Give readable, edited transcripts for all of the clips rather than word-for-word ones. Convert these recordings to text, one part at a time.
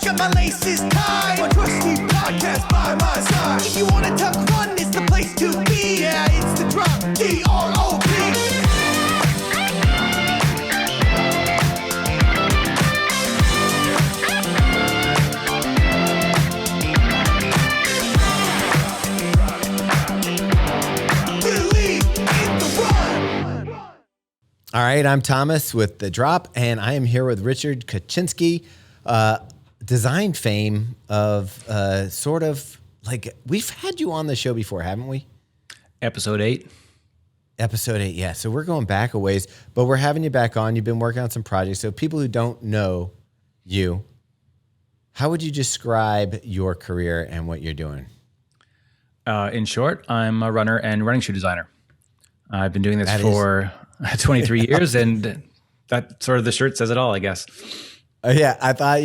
got my laces tied. My trusty podcast by my side. If you wanna talk fun, it's the place to be. Yeah, it's the drop, D-R-O-P. All right, I'm Thomas with The Drop, and I am here with Richard Kuchinsky, design fame of sort of like, we've had you on the show before, haven't we? Episode 8. Episode 8, yeah. So we're going back a ways, but we're having you back on. You've been working on some projects. So people who don't know you, how would you describe your career and what you're doing? In short, I'm a runner and running shoe designer. I've been doing this for 23 years, and that sort of the shirt says it all, I guess. Yeah, I thought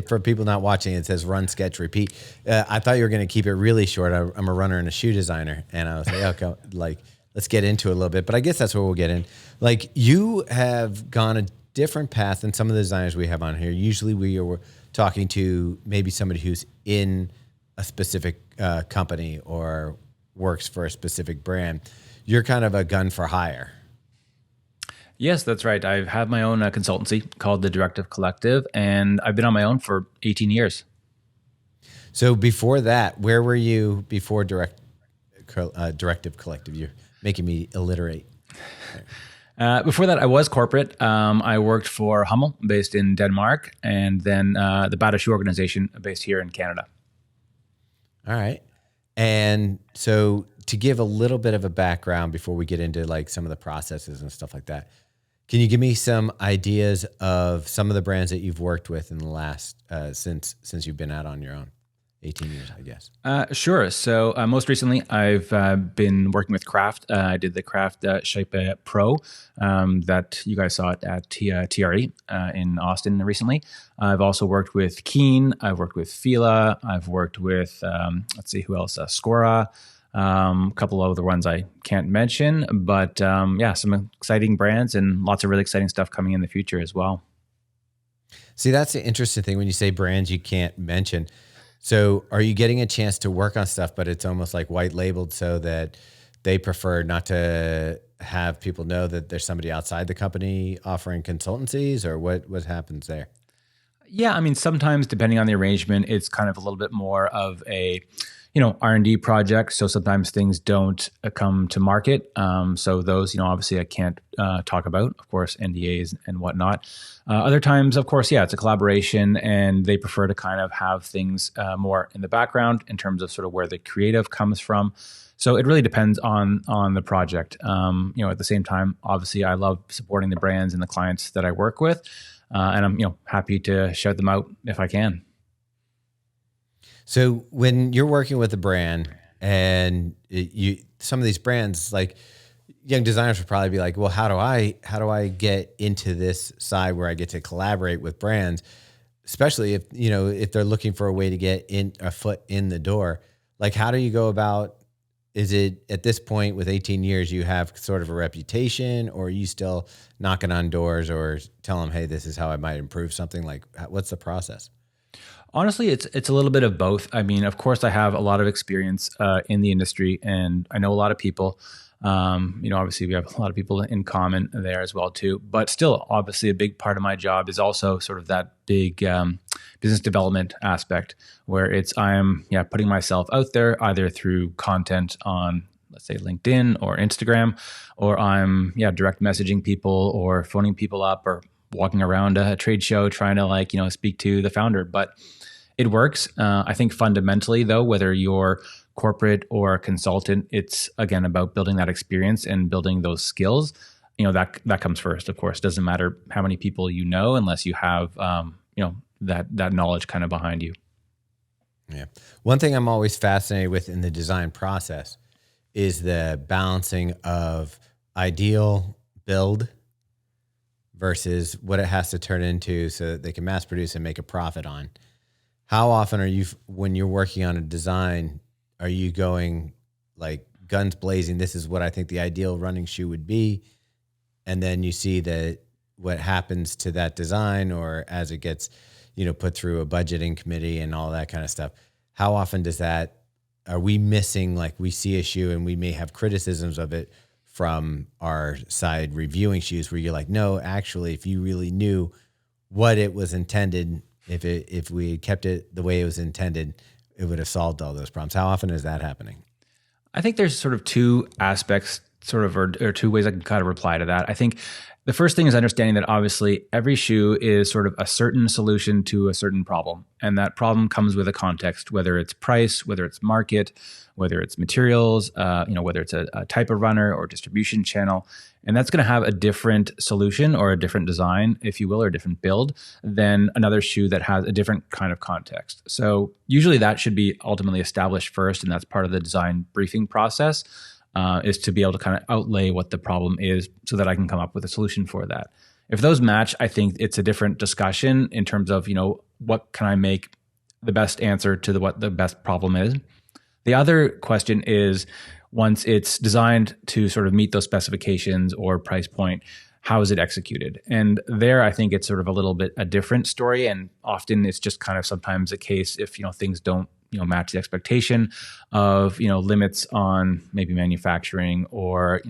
for people not watching, it says run, sketch, repeat. I thought you were going to keep it really short. I'm a runner and a shoe designer, and I was like, okay, like, let's get into it a little bit. But I guess that's where we'll get in. Like, you have gone a different path than some of the designers we have on here. Usually we are talking to maybe somebody who's in a specific company or works for a specific brand. You're kind of a gun for hire. Yes, that's right. I have my own consultancy called the Directive Collective, and I've been on my own for 18 years. So before that, where were you before Directive Collective? You're making me alliterate. Before that, I was corporate. I worked for Hummel, based in Denmark, and then the Bata Shoe Organization, based here in Canada. All right. And so to give a little bit of a background before we get into like some of the processes and stuff like that, can you give me some ideas of some of the brands that you've worked with in the last, since you've been out on your own? 18 years, I guess. Sure. So most recently, I've been working with Kraft. I did the Kraft Shape Pro that you guys saw at TRE in Austin recently. I've also worked with Keen. I've worked with Fila. I've worked with, let's see, who else? Scora. A couple of other ones I can't mention. But yeah, some exciting brands and lots of really exciting stuff coming in the future as well. See, that's the interesting thing when you say brands you can't mention. So are you getting a chance to work on stuff, but it's almost like white labeled so that they prefer not to have people know that there's somebody outside the company offering consultancies, or what happens there? Yeah, I mean, sometimes depending on the arrangement, it's kind of a little bit more of a, R&D project. So sometimes things don't come to market. So those, obviously I can't talk about, of course, NDAs and whatnot. Other times, of course, yeah, it's a collaboration, and they prefer to kind of have things more in the background in terms of sort of where the creative comes from. So it really depends on the project. At the same time, obviously, I love supporting the brands and the clients that I work with, and I'm happy to shout them out if I can. So when you're working with a brand, and some of these brands, like young designers would probably be like, well, how do I get into this side where I get to collaborate with brands, especially if they're looking for a way to get in a foot in the door? Like, how do you go about? Is it at this point with 18 years you have sort of a reputation, or are you still knocking on doors or tell them, hey, this is how I might improve something? Like, what's the process? Honestly, it's a little bit of both. I mean, of course, I have a lot of experience in the industry, and I know a lot of people. Obviously, we have a lot of people in common there as well too. But still, obviously, a big part of my job is also sort of that big business development aspect, where I'm putting myself out there either through content on, let's say, LinkedIn or Instagram, or I'm direct messaging people or phoning people up or walking around a trade show trying to speak to the founder. But it works. I think fundamentally, though, whether you're corporate or a consultant, it's again about building that experience and building those skills. That comes first, of course. It doesn't matter how many people you know unless you have that knowledge kind of behind you. Yeah. One thing I'm always fascinated with in the design process is the balancing of ideal build versus what it has to turn into so that they can mass produce and make a profit on. How often are you, when you're working on a design, are you going like guns blazing, this is what I think the ideal running shoe would be, and then you see that what happens to that design, or as it gets, put through a budgeting committee and all that kind of stuff. How often are we missing, like we see a shoe and we may have criticisms of it from our side reviewing shoes where you're like, no, actually, if you really knew what it was intended, if we had kept it the way it was intended, it would have solved all those problems. How often is that happening? I think there's sort of two aspects, or two ways I can kind of reply to that. I think the first thing is understanding that obviously every shoe is sort of a certain solution to a certain problem. And that problem comes with a context, whether it's price, whether it's market, whether it's materials, whether it's a type of runner or distribution channel. And that's going to have a different solution or a different design, if you will, or a different build than another shoe that has a different kind of context. So usually that should be ultimately established first, and that's part of the design briefing process. Is to be able to kind of outlay what the problem is so that I can come up with a solution for that. If those match, I think it's a different discussion in terms of, what can I make the best answer to what the best problem is. The other question is, once it's designed to sort of meet those specifications or price point, how is it executed? And there, I think it's sort of a little bit a different story. And often it's just kind of sometimes a case if, things don't, match the expectation of, limits on maybe manufacturing or,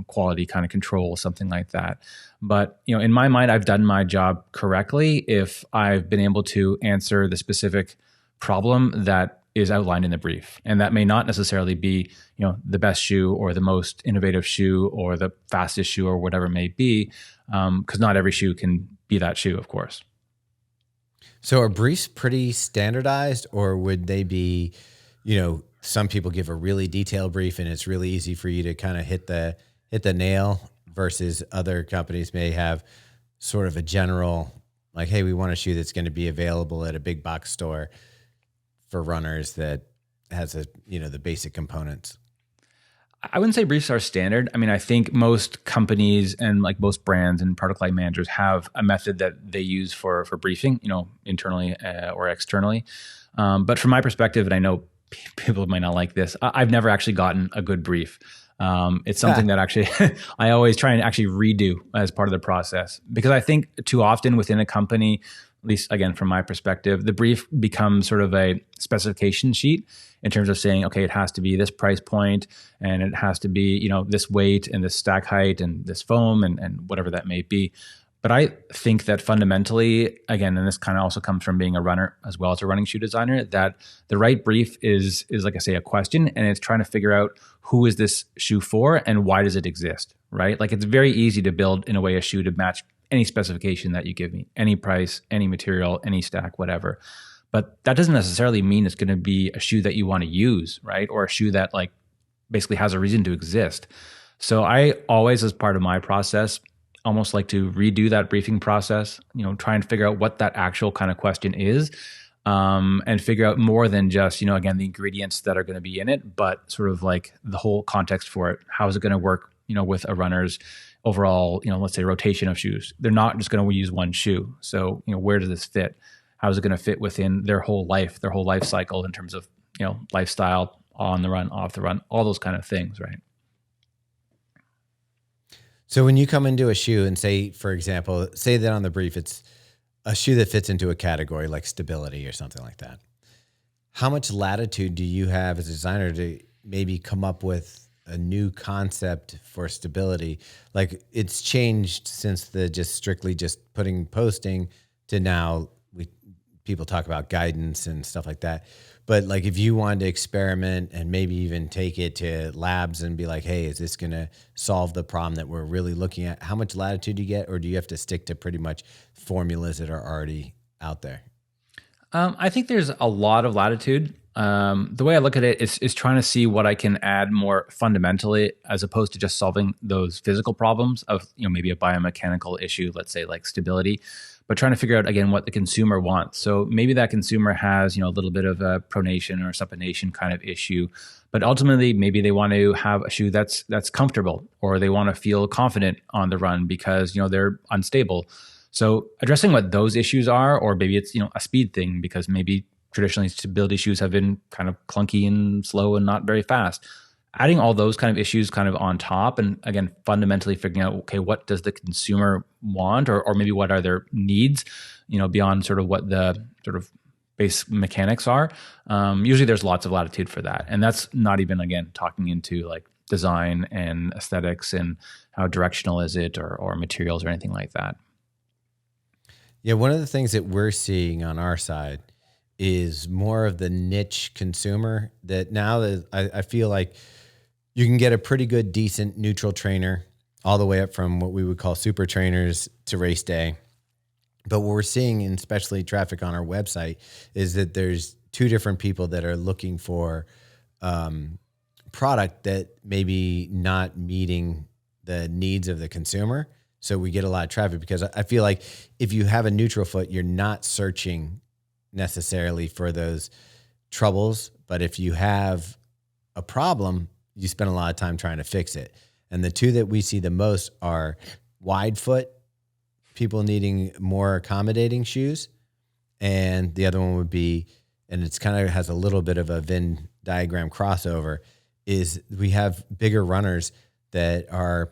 quality kind of control, something like that. But, in my mind, I've done my job correctly if I've been able to answer the specific problem that is outlined in the brief. And that may not necessarily be, the best shoe or the most innovative shoe or the fastest shoe or whatever it may be, because not every shoe can be that shoe, of course. So are briefs pretty standardized, or would they be, some people give a really detailed brief and it's really easy for you to kind of hit the nail, versus other companies may have sort of a general, like, hey, we want a shoe that's going to be available at a big box store for runners that has the basic components? I wouldn't say briefs are standard. I mean, I think most companies and like most brands and product line managers have a method that they use for briefing, internally or externally. But from my perspective, and I know people might not like this, I've never actually gotten a good brief. It's something that actually I always try and actually redo as part of the process, because I think too often within a company, at least again from my perspective, the brief becomes sort of a specification sheet in terms of saying, okay, it has to be this price point and it has to be, this weight and this stack height and this foam and whatever that may be. But I think that fundamentally, again, and this kind of also comes from being a runner as well as a running shoe designer, that the right brief is like I say, a question, and it's trying to figure out who is this shoe for and why does it exist, right? Like it's very easy to build in a way a shoe to match any specification that you give me, any price, any material, any stack, whatever. But that doesn't necessarily mean it's going to be a shoe that you want to use, right? Or a shoe that like basically has a reason to exist. So I always, as part of my process, almost like to redo that briefing process, try and figure out what that actual kind of question is, and figure out more than just, again, the ingredients that are going to be in it, but sort of like the whole context for it. How is it going to work, with a runner's overall, let's say rotation of shoes? They're not just going to use one shoe. So, where does this fit? How is it going to fit within their whole life cycle in terms of, lifestyle, on the run, off the run, all those kind of things, right? So when you come into a shoe and say, for example, say that on the brief, it's a shoe that fits into a category like stability or something like that. How much latitude do you have as a designer to maybe come up with a new concept for stability? Like it's changed since the strictly putting posting to now people talk about guidance and stuff like that. But like if you wanted to experiment and maybe even take it to labs and be like, hey, is this going to solve the problem that we're really looking at? How much latitude do you get? Or do you have to stick to pretty much formulas that are already out there? I think there's a lot of latitude. The way I look at it is trying to see what I can add more fundamentally, as opposed to just solving those physical problems of, maybe a biomechanical issue, let's say like stability, but trying to figure out, again, what the consumer wants. So maybe that consumer has, a little bit of a pronation or supination kind of issue, but ultimately maybe they want to have a shoe that's comfortable, or they want to feel confident on the run because, they're unstable. So addressing what those issues are, or maybe it's, a speed thing, because maybe traditionally stability shoes have been kind of clunky and slow and not very fast. adding all those kind of issues kind of on top, and again, fundamentally figuring out, okay, what does the consumer want, or maybe what are their needs, beyond sort of what the sort of base mechanics are. Usually there's lots of latitude for that. And that's not even, again, talking into like design and aesthetics and how directional is it, or materials or anything like that. Yeah, one of the things that we're seeing on our side is more of the niche consumer, that now that I feel like you can get a pretty good, decent neutral trainer all the way up from what we would call super trainers to race day. But what we're seeing, and especially traffic on our website, is that there's two different people that are looking for product that maybe not meeting the needs of the consumer. So we get a lot of traffic, because I feel like if you have a neutral foot, you're not searching necessarily for those troubles. But if you have a problem, you spend a lot of time trying to fix it. And the two that we see the most are wide foot, people needing more accommodating shoes. And the other one would be, and it's kind of has a little bit of a Venn diagram crossover, is we have bigger runners that are,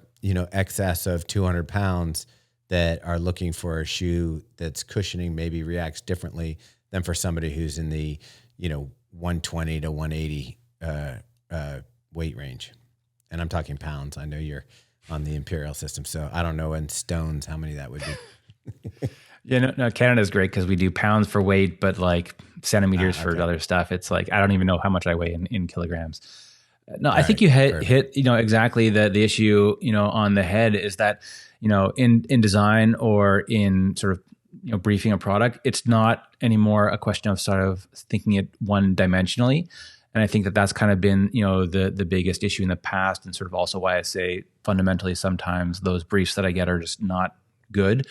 excess of 200 pounds that are looking for a shoe that's cushioning, maybe reacts differently than for somebody who's in the, 120 to 180 weight range. And I'm talking pounds. I know you're on the imperial system, so I don't know in stones how many that would be. Yeah, no, Canada's great because we do pounds for weight, but like centimeters for other stuff. It's like, I don't even know how much I weigh in kilograms. No, I think you hit exactly the issue, on the head, is that, in design or in sort of, briefing a product, it's not anymore a question of sort of thinking it one dimensionally. And I think that that's kind of been, the biggest issue in the past, and sort of also why I say fundamentally sometimes those briefs that I get are just not good.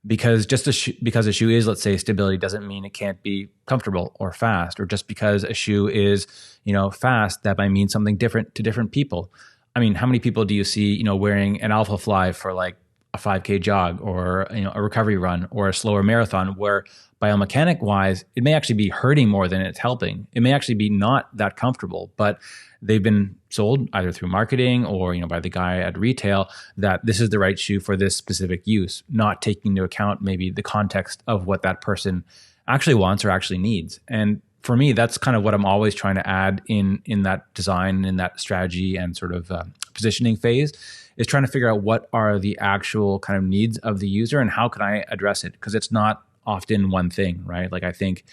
Because because a shoe is, let's say, stability, doesn't mean it can't be comfortable or fast. Or just because a shoe is, fast, that might mean something different to different people. I mean, how many people do you see, wearing an Alpha Fly for like a 5K jog, or a recovery run, or a slower marathon, where biomechanic wise, it may actually be hurting more than it's helping. It may actually be not that comfortable, but they've been sold either through marketing or, by the guy at retail, that this is the right shoe for this specific use, not taking into account maybe the context of what that person actually wants or actually needs. And for me, that's kind of what I'm always trying to add in that design, in that strategy and sort of positioning phase, is trying to figure out what are the actual kind of needs of the user and how can I address it? Because it's not often one thing, right? Like I think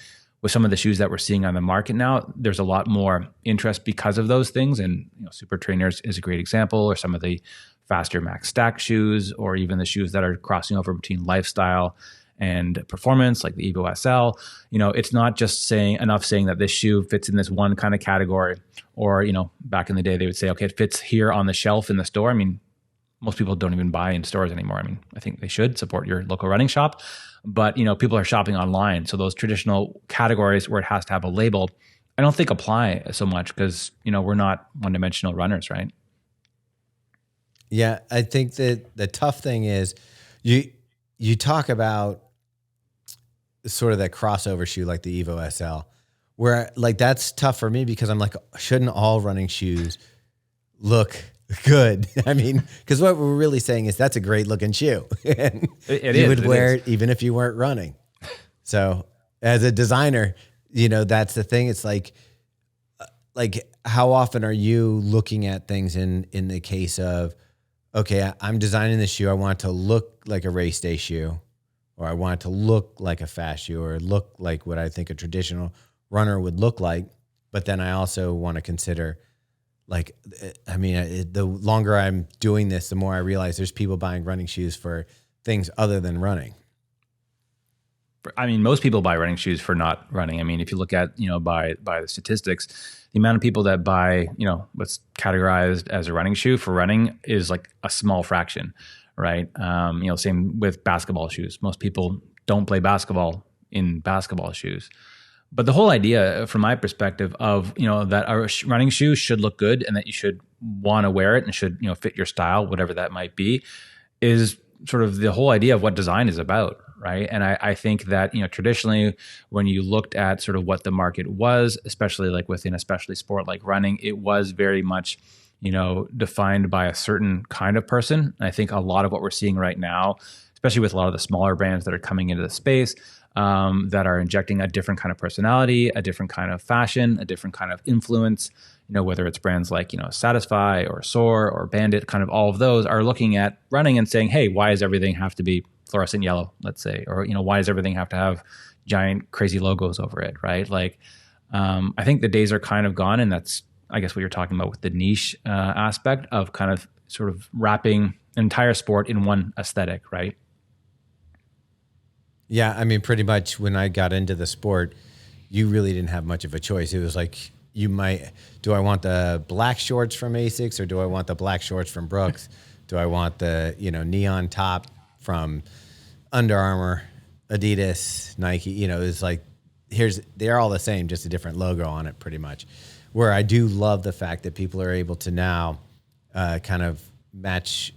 with some of the shoes that we're seeing on the market now, there's a lot more interest because of those things. And Super Trainers is a great example, or some of the faster max stack shoes, or even the shoes that are crossing over between lifestyle and performance, like the Evo SL. It's not just saying that this shoe fits in this one kind of category, or, back in the day they would say, okay, it fits here on the shelf in the store. I mean, most people don't even buy in stores anymore. I mean, I think they should support your local running shop, but people are shopping online. So those traditional categories where it has to have a label, I don't think apply so much, because, we're not one-dimensional runners, right? Yeah, I think that the tough thing is you talk about sort of that crossover shoe like the Evo SL, where like that's tough for me, because I'm like, shouldn't all running shoes look good? I mean, because what we're really saying is that's a great looking shoe. And you would wear it even if you weren't running. So as a designer, that's the thing. It's like how often are you looking at things in the case of, okay, I'm designing this shoe, I want it to look like a race day shoe, or I want it to look like a fast shoe, or look like what I think a traditional runner would look like. But then I also want to consider, like, I mean, the longer I'm doing this, the more I realize there's people buying running shoes for things other than running. I mean, most people buy running shoes for not running. I mean, if you look at, by the statistics, the amount of people that buy, what's categorized as a running shoe for running is like a small fraction, right? Same with basketball shoes. Most people don't play basketball in basketball shoes. But the whole idea, from my perspective, of that a running shoe should look good and that you should want to wear it and should fit your style, whatever that might be, is sort of the whole idea of what design is about, right? And I think that traditionally, when you looked at sort of what the market was, especially like within a specialty sport like running, it was very much defined by a certain kind of person. And I think a lot of what we're seeing right now, especially with a lot of the smaller brands that are coming into the space, that are injecting a different kind of personality, a different kind of fashion, a different kind of influence, whether it's brands like, Satisfy or Soar or Bandit, kind of all of those are looking at running and saying, hey, why does everything have to be fluorescent yellow, let's say, or, why does everything have to have giant crazy logos over it, right? Like, I think the days are kind of gone, and that's, I guess, what you're talking about with the niche aspect of kind of sort of wrapping an entire sport in one aesthetic, right? Yeah, I mean, pretty much when I got into the sport, you really didn't have much of a choice. It was like, do I want the black shorts from Asics, or do I want the black shorts from Brooks? Do I want the, neon top from Under Armour, Adidas, Nike? It's like, they're all the same, just a different logo on it pretty much. Where I do love the fact that people are able to now kind of match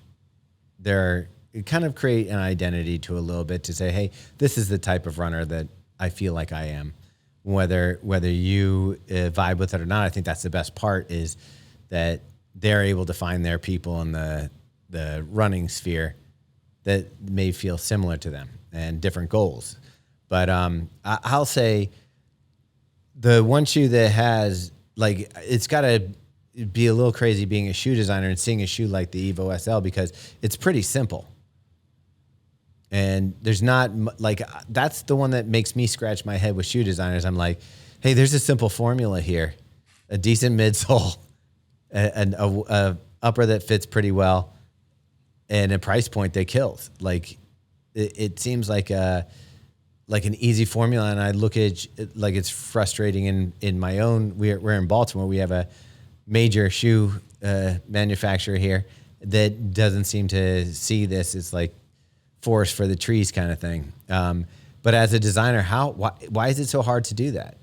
kind of create an identity to a little bit, to say, hey, this is the type of runner that I feel like I am. Whether you vibe with it or not, I think that's the best part, is that they're able to find their people in the running sphere that may feel similar to them and different goals. But I'll say the one shoe that has, like, it's got to be a little crazy being a shoe designer and seeing a shoe like the Evo SL, because it's pretty simple. And there's not, like, that's the one that makes me scratch my head with shoe designers. I'm like, hey, there's a simple formula here, a decent midsole, a upper that fits pretty well, and a price point that kills. Like, it seems like an easy formula, and I look at it like it's frustrating in my own. We're in Baltimore. We have a major shoe manufacturer here that doesn't seem to see this as like forest for the trees kind of thing. But as a designer, why is it so hard to do that?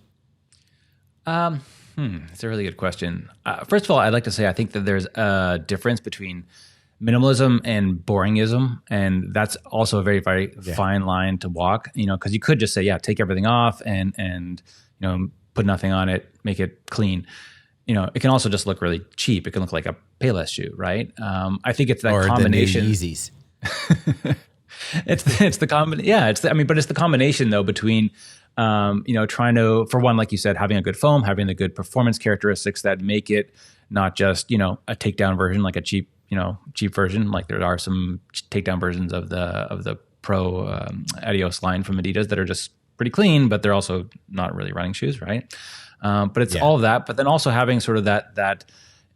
It's a really good question. First of all, I'd like to say I think that there's a difference between minimalism and boringism, and that's also a very, very fine line to walk. Because you could just say, yeah, take everything off and put nothing on it, make it clean. It can also just look really cheap. It can look like a Payless shoe, right? I think it's that combination. Or the new Yeezys. It's the combination. Yeah, but it's the combination though between, trying to, for one, like you said, having a good foam, having the good performance characteristics that make it not just, a takedown version, like a cheap version. Like there are some takedown versions of the Pro Adios line from Adidas that are just pretty clean, but they're also not really running shoes, right? But it's all of that, but then also having sort of that,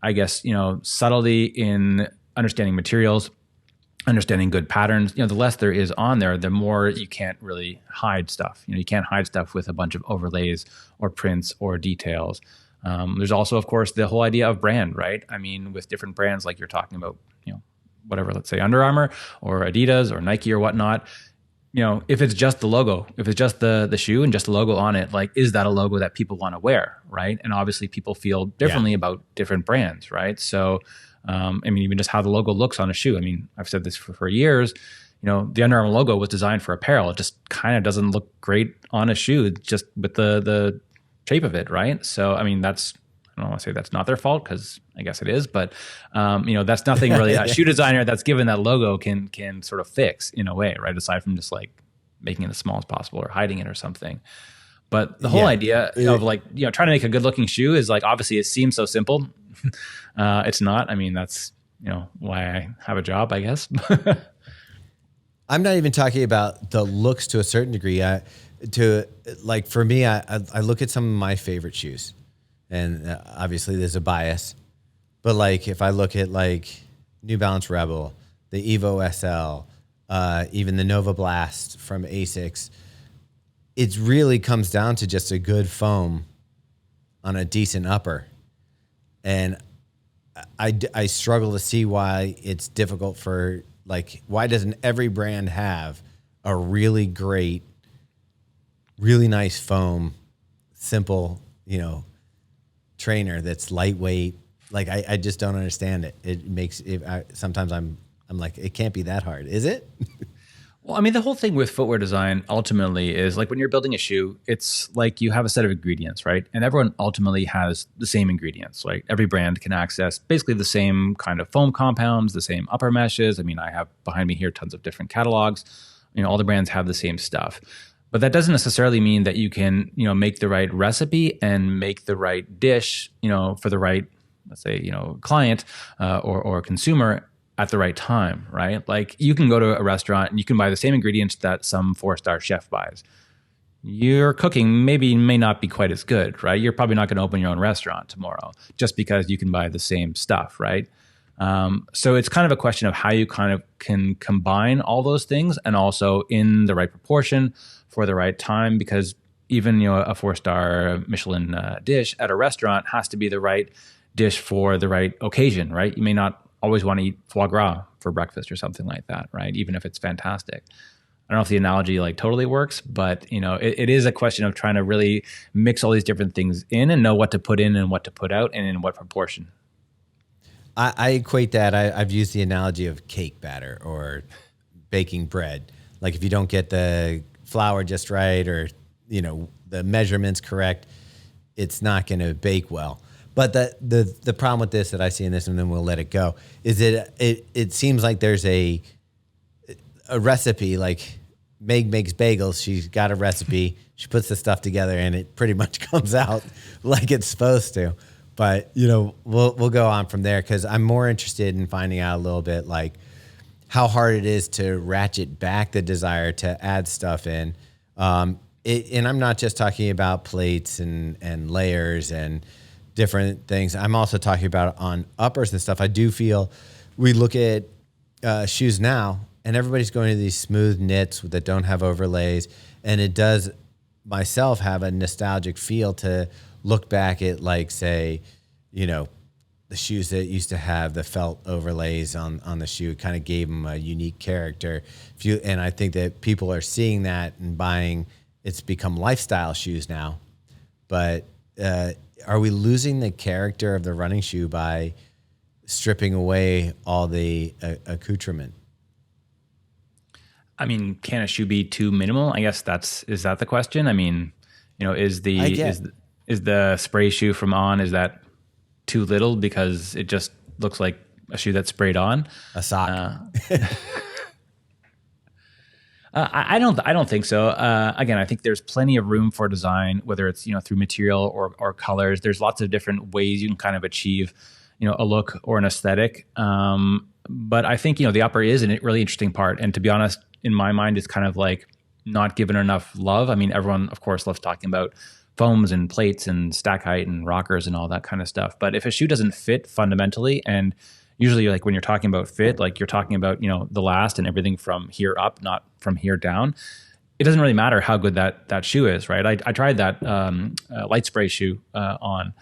I guess, subtlety in understanding materials, understanding good patterns. The less there is on there, the more you can't really hide stuff. You can't hide stuff with a bunch of overlays or prints or details. There's also, of course, the whole idea of brand, right? I mean, with different brands, like you're talking about, whatever, let's say Under Armour or Adidas or Nike or whatnot, if it's just the logo, if it's just the shoe and just the logo on it, like, is that a logo that people want to wear, right? And obviously people feel differently about different brands, right? So, even just how the logo looks on a shoe. I mean, I've said this for years, the Under Armour logo was designed for apparel. It just kind of doesn't look great on a shoe, just with the shape of it, right? So, I don't want to say that's not their fault, because I guess it is, but that's nothing really a shoe designer that's given that logo can sort of fix in a way, right? Aside from just like making it as small as possible or hiding it or something. But the whole idea of like, trying to make a good looking shoe is like, obviously it seems so simple. It's not. I mean, that's, why I have a job, I guess. I'm not even talking about the looks to a certain degree. For me, I look at some of my favorite shoes, and obviously there's a bias, but like if I look at like New Balance Rebel, the Evo SL, even the Nova Blast from Asics, it really comes down to just a good foam on a decent upper. And I struggle to see why it's difficult for, like, why doesn't every brand have a really great, really nice foam, simple, trainer that's lightweight? Like, I just don't understand it. It makes it, sometimes I'm like, it can't be that hard, is it? Well, I mean, the whole thing with footwear design ultimately is like when you're building a shoe, it's like you have a set of ingredients, right? And everyone ultimately has the same ingredients, right? Every brand can access basically the same kind of foam compounds, the same upper meshes. I mean, I have behind me here tons of different catalogs. All the brands have the same stuff. But that doesn't necessarily mean that you can, make the right recipe and make the right dish, for the right, let's say, client or consumer at the right time, right? Like you can go to a restaurant and you can buy the same ingredients that some 4-star chef buys. Your cooking may not be quite as good, right? You're probably not going to open your own restaurant tomorrow just because you can buy the same stuff, right? So it's kind of a question of how you kind of can combine all those things and also in the right proportion for the right time, because even a 4-star Michelin dish at a restaurant has to be the right dish for the right occasion, right? You may not always want to eat foie gras for breakfast or something like that, right? Even if it's fantastic. I don't know if the analogy like totally works, but it is a question of trying to really mix all these different things in and know what to put in and what to put out and in what proportion. I equate that. I've used the analogy of cake batter or baking bread. Like if you don't get the flour just right or, the measurements correct, it's not going to bake well. But the problem with this that I see in this, and then we'll let it go, is that it seems like there's a recipe. Like Meg makes bagels. She's got a recipe. She puts the stuff together, and it pretty much comes out like it's supposed to. But we'll go on from there because I'm more interested in finding out a little bit like how hard it is to ratchet back the desire to add stuff in. And I'm not just talking about plates and layers and different things. I'm also talking about on uppers and stuff. I do feel we look at shoes now and everybody's going to these smooth knits that don't have overlays. And it does myself have a nostalgic feel to look back at like, say, the shoes that used to have the felt overlays on the shoe. It kind of gave them a unique character. And I think that people are seeing that and buying, it's become lifestyle shoes now. But are we losing the character of the running shoe by stripping away all the accoutrement? I mean, can a shoe be too minimal? I guess is that the question? I mean, is the spray shoe from On, is that too little because it just looks like a shoe that's sprayed on? A sock. I don't think so. Again, I think there's plenty of room for design, whether it's through material or colors. There's lots of different ways you can kind of achieve a look or an aesthetic. But I think the upper is a really interesting part. And to be honest, in my mind, it's kind of like not given enough love. I mean, everyone of course loves talking about foams and plates and stack height and rockers and all that kind of stuff. But if a shoe doesn't fit fundamentally, and usually like when you're talking about fit, like you're talking about, the last and everything from here up, not from here down. It doesn't really matter how good that shoe is, right? I tried that light spray shoe from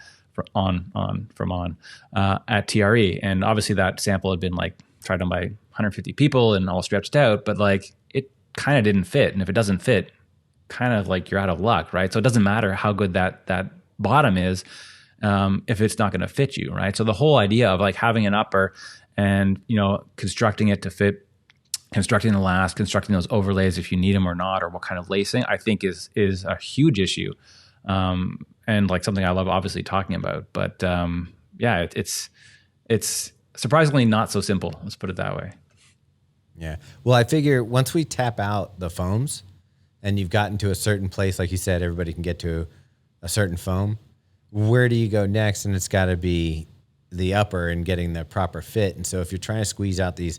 On at TRE. And obviously that sample had been like tried on by 150 people and all stretched out, but like it kind of didn't fit. And if it doesn't fit, kind of like you're out of luck, right? So it doesn't matter how good that bottom is, if it's not going to fit you, right? So the whole idea of like having an upper and constructing it to fit, constructing the last, constructing those overlays if you need them or not, or what kind of lacing, I think is a huge issue, and like something I love obviously talking about. But yeah, it's surprisingly not so simple. Let's put it that way. Yeah. Well, I figure once we tap out the foams, and you've gotten to a certain place, like you said, everybody can get to a certain foam. Where do you go next? And it's got to be the upper and getting the proper fit. And so if you're trying to squeeze out these,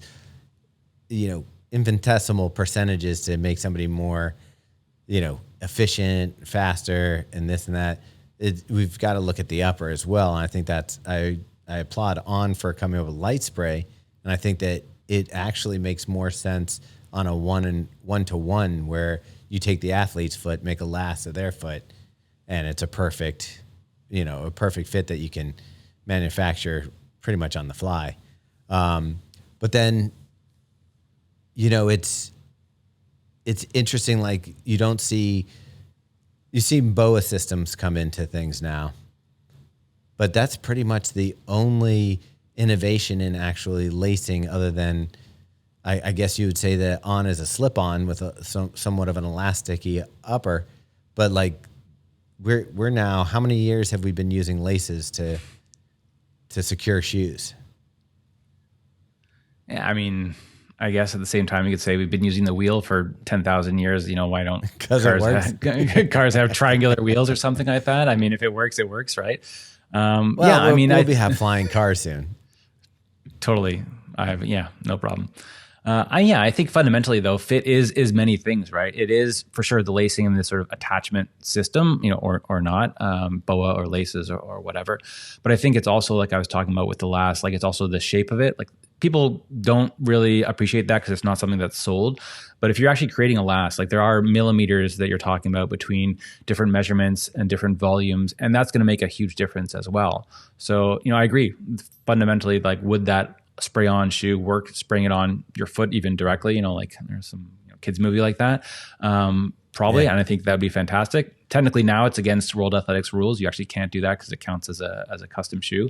infinitesimal percentages to make somebody more, efficient, faster, and this and that, we've got to look at the upper as well. And I think I applaud On for coming up with light spray. And I think that it actually makes more sense on a one-to-one where you take the athlete's foot, make a last of their foot, and it's a perfect fit that you can manufacture pretty much on the fly. But then, it's interesting. Like you see BOA systems come into things now, but that's pretty much the only innovation in actually lacing other than, I guess you would say that On is a slip-on with somewhat of an elasticy upper, but like we're now, how many years have we been using laces to secure shoes? Yeah, I mean, I guess at the same time you could say we've been using the wheel for 10,000 years. Why don't 'Cause it works. Cars have triangular wheels or something like that? I mean, if it works, it works, right? Well, yeah, I mean, we'll have flying cars soon. Totally. No problem. I think fundamentally though, fit is many things, right? It is for sure the lacing and this sort of attachment system, or not, BOA or laces or whatever. But I think it's also, like I was talking about with the last, like it's also the shape of it. Like people don't really appreciate that because it's not something that's sold. But if you're actually creating a last, like there are millimeters that you're talking about between different measurements and different volumes, and that's going to make a huge difference as well. So, I agree. Fundamentally, like would that spray-on shoe work, spraying it on your foot even directly? Like there's some kids movie like that. Probably, yeah. And I think that'd be fantastic. Technically now it's against World Athletics rules. You actually can't do that because it counts as a custom shoe.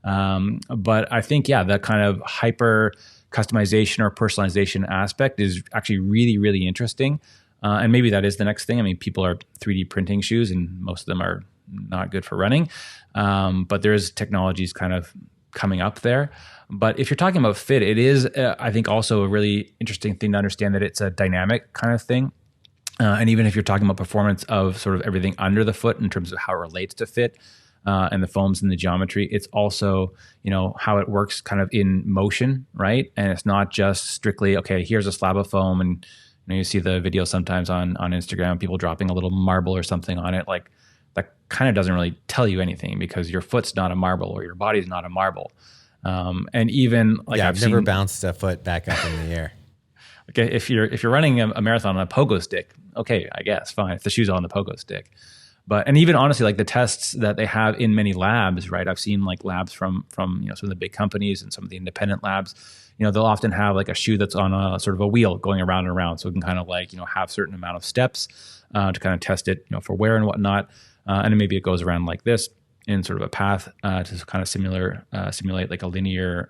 But I think, that kind of hyper customization or personalization aspect is actually really, really interesting. And maybe that is the next thing. I mean, people are 3D printing shoes and most of them are not good for running. But there's technologies kind of coming up there. But if you're talking about fit, it is, I think, also a really interesting thing to understand that it's a dynamic kind of thing. And even if you're talking about performance of sort of everything under the foot in terms of how it relates to fit, and the foams and the geometry, it's also, how it works kind of in motion, right? And it's not just strictly, okay, here's a slab of foam. And you see the video sometimes on Instagram, people dropping a little marble or something on it. Like that kind of doesn't really tell you anything because your foot's not a marble or your body's not a marble. And even like I've never bounced a foot back up in the air. Okay, if you're running a marathon on a pogo stick, okay, I guess fine. If the shoe's on the pogo stick. And even honestly, like the tests that they have in many labs, right? I've seen like labs from some of the big companies and some of the independent labs. They'll often have like a shoe that's on a sort of a wheel going around and around, so it can kind of like have certain amount of steps to kind of test it, for wear and whatnot. And then maybe it goes around like this in sort of a path to kind of simulate like a linear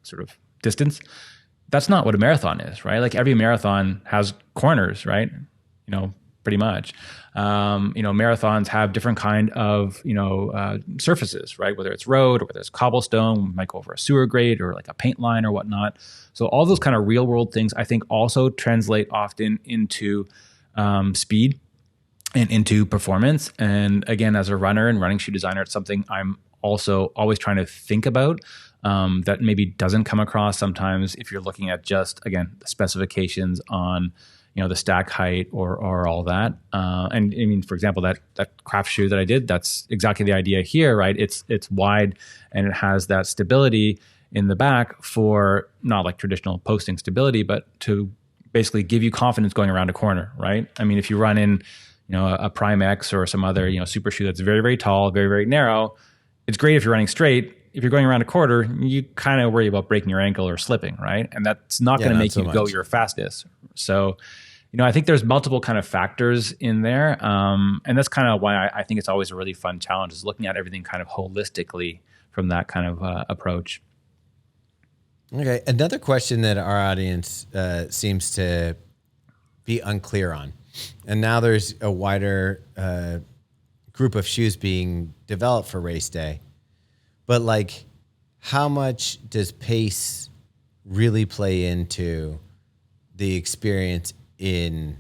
sort of distance. That's not what a marathon is, right? Like every marathon has corners, right? Pretty much. Marathons have different kind of, surfaces, right? Whether it's road or whether it's cobblestone, might go over a sewer grate or like a paint line or whatnot. So all those kind of real world things, I think also translate often into speed and into performance. And again, as a runner and running shoe designer, it's something I'm also always trying to think about that maybe doesn't come across sometimes if you're looking at just, again, the specifications on the stack height or all that. And I mean, for example, that craft shoe that I did, that's exactly the idea here, right? It's wide and it has that stability in the back for not like traditional posting stability, but to basically give you confidence going around a corner, right? I mean, if you run in, a Prime X or some other, super shoe that's very, very tall, very, very narrow, it's great if you're running straight. If you're going around a quarter, you kind of worry about breaking your ankle or slipping, right? And that's not going to make you go your fastest. So, I think there's multiple kind of factors in there. And that's kind of why I think it's always a really fun challenge, is looking at everything kind of holistically from that kind of approach. Okay. Another question that our audience seems to be unclear on, and now there's a wider group of shoes being developed for race day, but like how much does pace really play into the experience in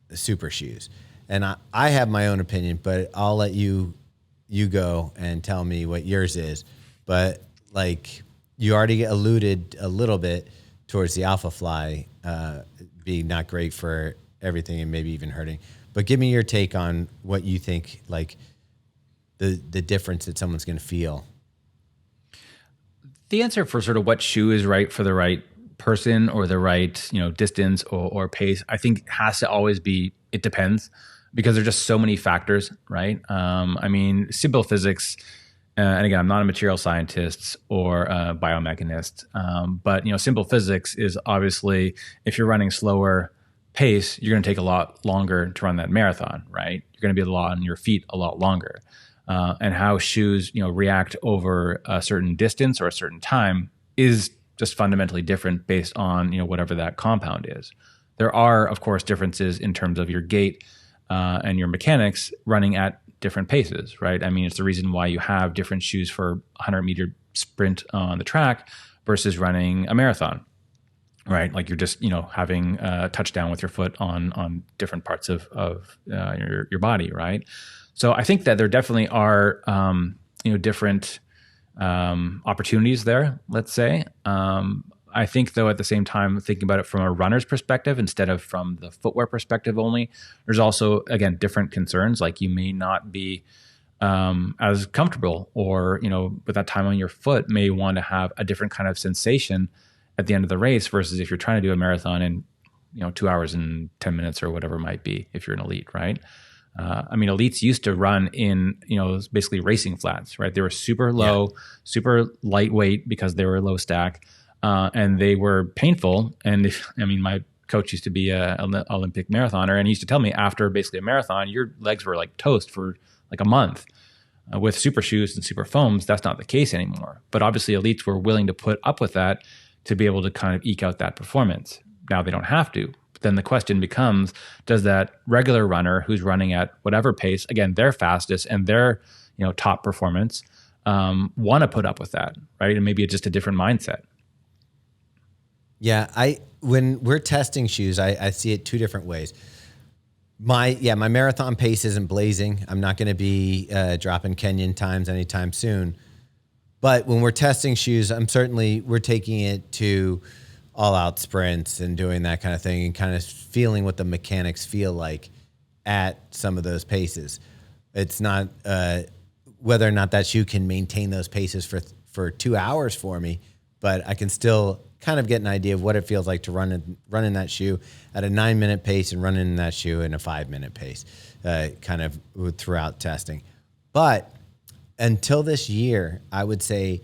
the super shoes? And I have my own opinion, but I'll let you go and tell me what yours is. But like you already alluded a little bit towards the Alpha Fly being not great for everything and maybe even hurting. But give me your take on what you think, like the difference that someone's going to feel. The answer for sort of what shoe is right for the right person or the right, distance or pace, I think has to always be, it depends, because there's just so many factors, right? I mean, simple physics, and again, I'm not a material scientist or a biomechanist, but simple physics is obviously, if you're running slower pace, you're going to take a lot longer to run that marathon, right? You're going to be on your feet a lot longer. And how shoes, react over a certain distance or a certain time is just fundamentally different based on, whatever that compound is. There are, of course, differences in terms of your gait and your mechanics running at different paces, right? I mean, it's the reason why you have different shoes for 100-meter sprint on the track versus running a marathon, right? Like you're just, having a touchdown with your foot on different parts of your body, right? So I think that there definitely are, different opportunities there, let's say. I think, though, at the same time, thinking about it from a runner's perspective instead of from the footwear perspective only, there's also, again, different concerns. Like you may not be as comfortable, or, with that time on your foot, may want to have a different kind of sensation at the end of the race versus if you're trying to do a marathon in, 2 hours and 10 minutes or whatever it might be if you're an elite, right? Elites used to run in, basically racing flats, right? They were super low, super lightweight because they were low stack. And they were painful. And my coach used to be an Olympic marathoner, and he used to tell me after basically a marathon, your legs were like toast for like a month. With super shoes and super foams, that's not the case anymore. But obviously elites were willing to put up with that to be able to kind of eke out that performance. Now they don't have to. But then the question becomes, does that regular runner who's running at whatever pace, again, their fastest and their, top performance, want to put up with that, right? And maybe it's just a different mindset. Yeah, when we're testing shoes, I see it two different ways. My marathon pace isn't blazing. I'm not going to be dropping Kenyan times anytime soon. But when we're testing shoes, we're taking it to all-out sprints and doing that kind of thing and kind of feeling what the mechanics feel like at some of those paces. It's not whether or not that shoe can maintain those paces for 2 hours for me, but I can still kind of get an idea of what it feels like to run in that shoe at a 9-minute pace and run in that shoe in a 5-minute pace, kind of throughout testing. But until this year, I would say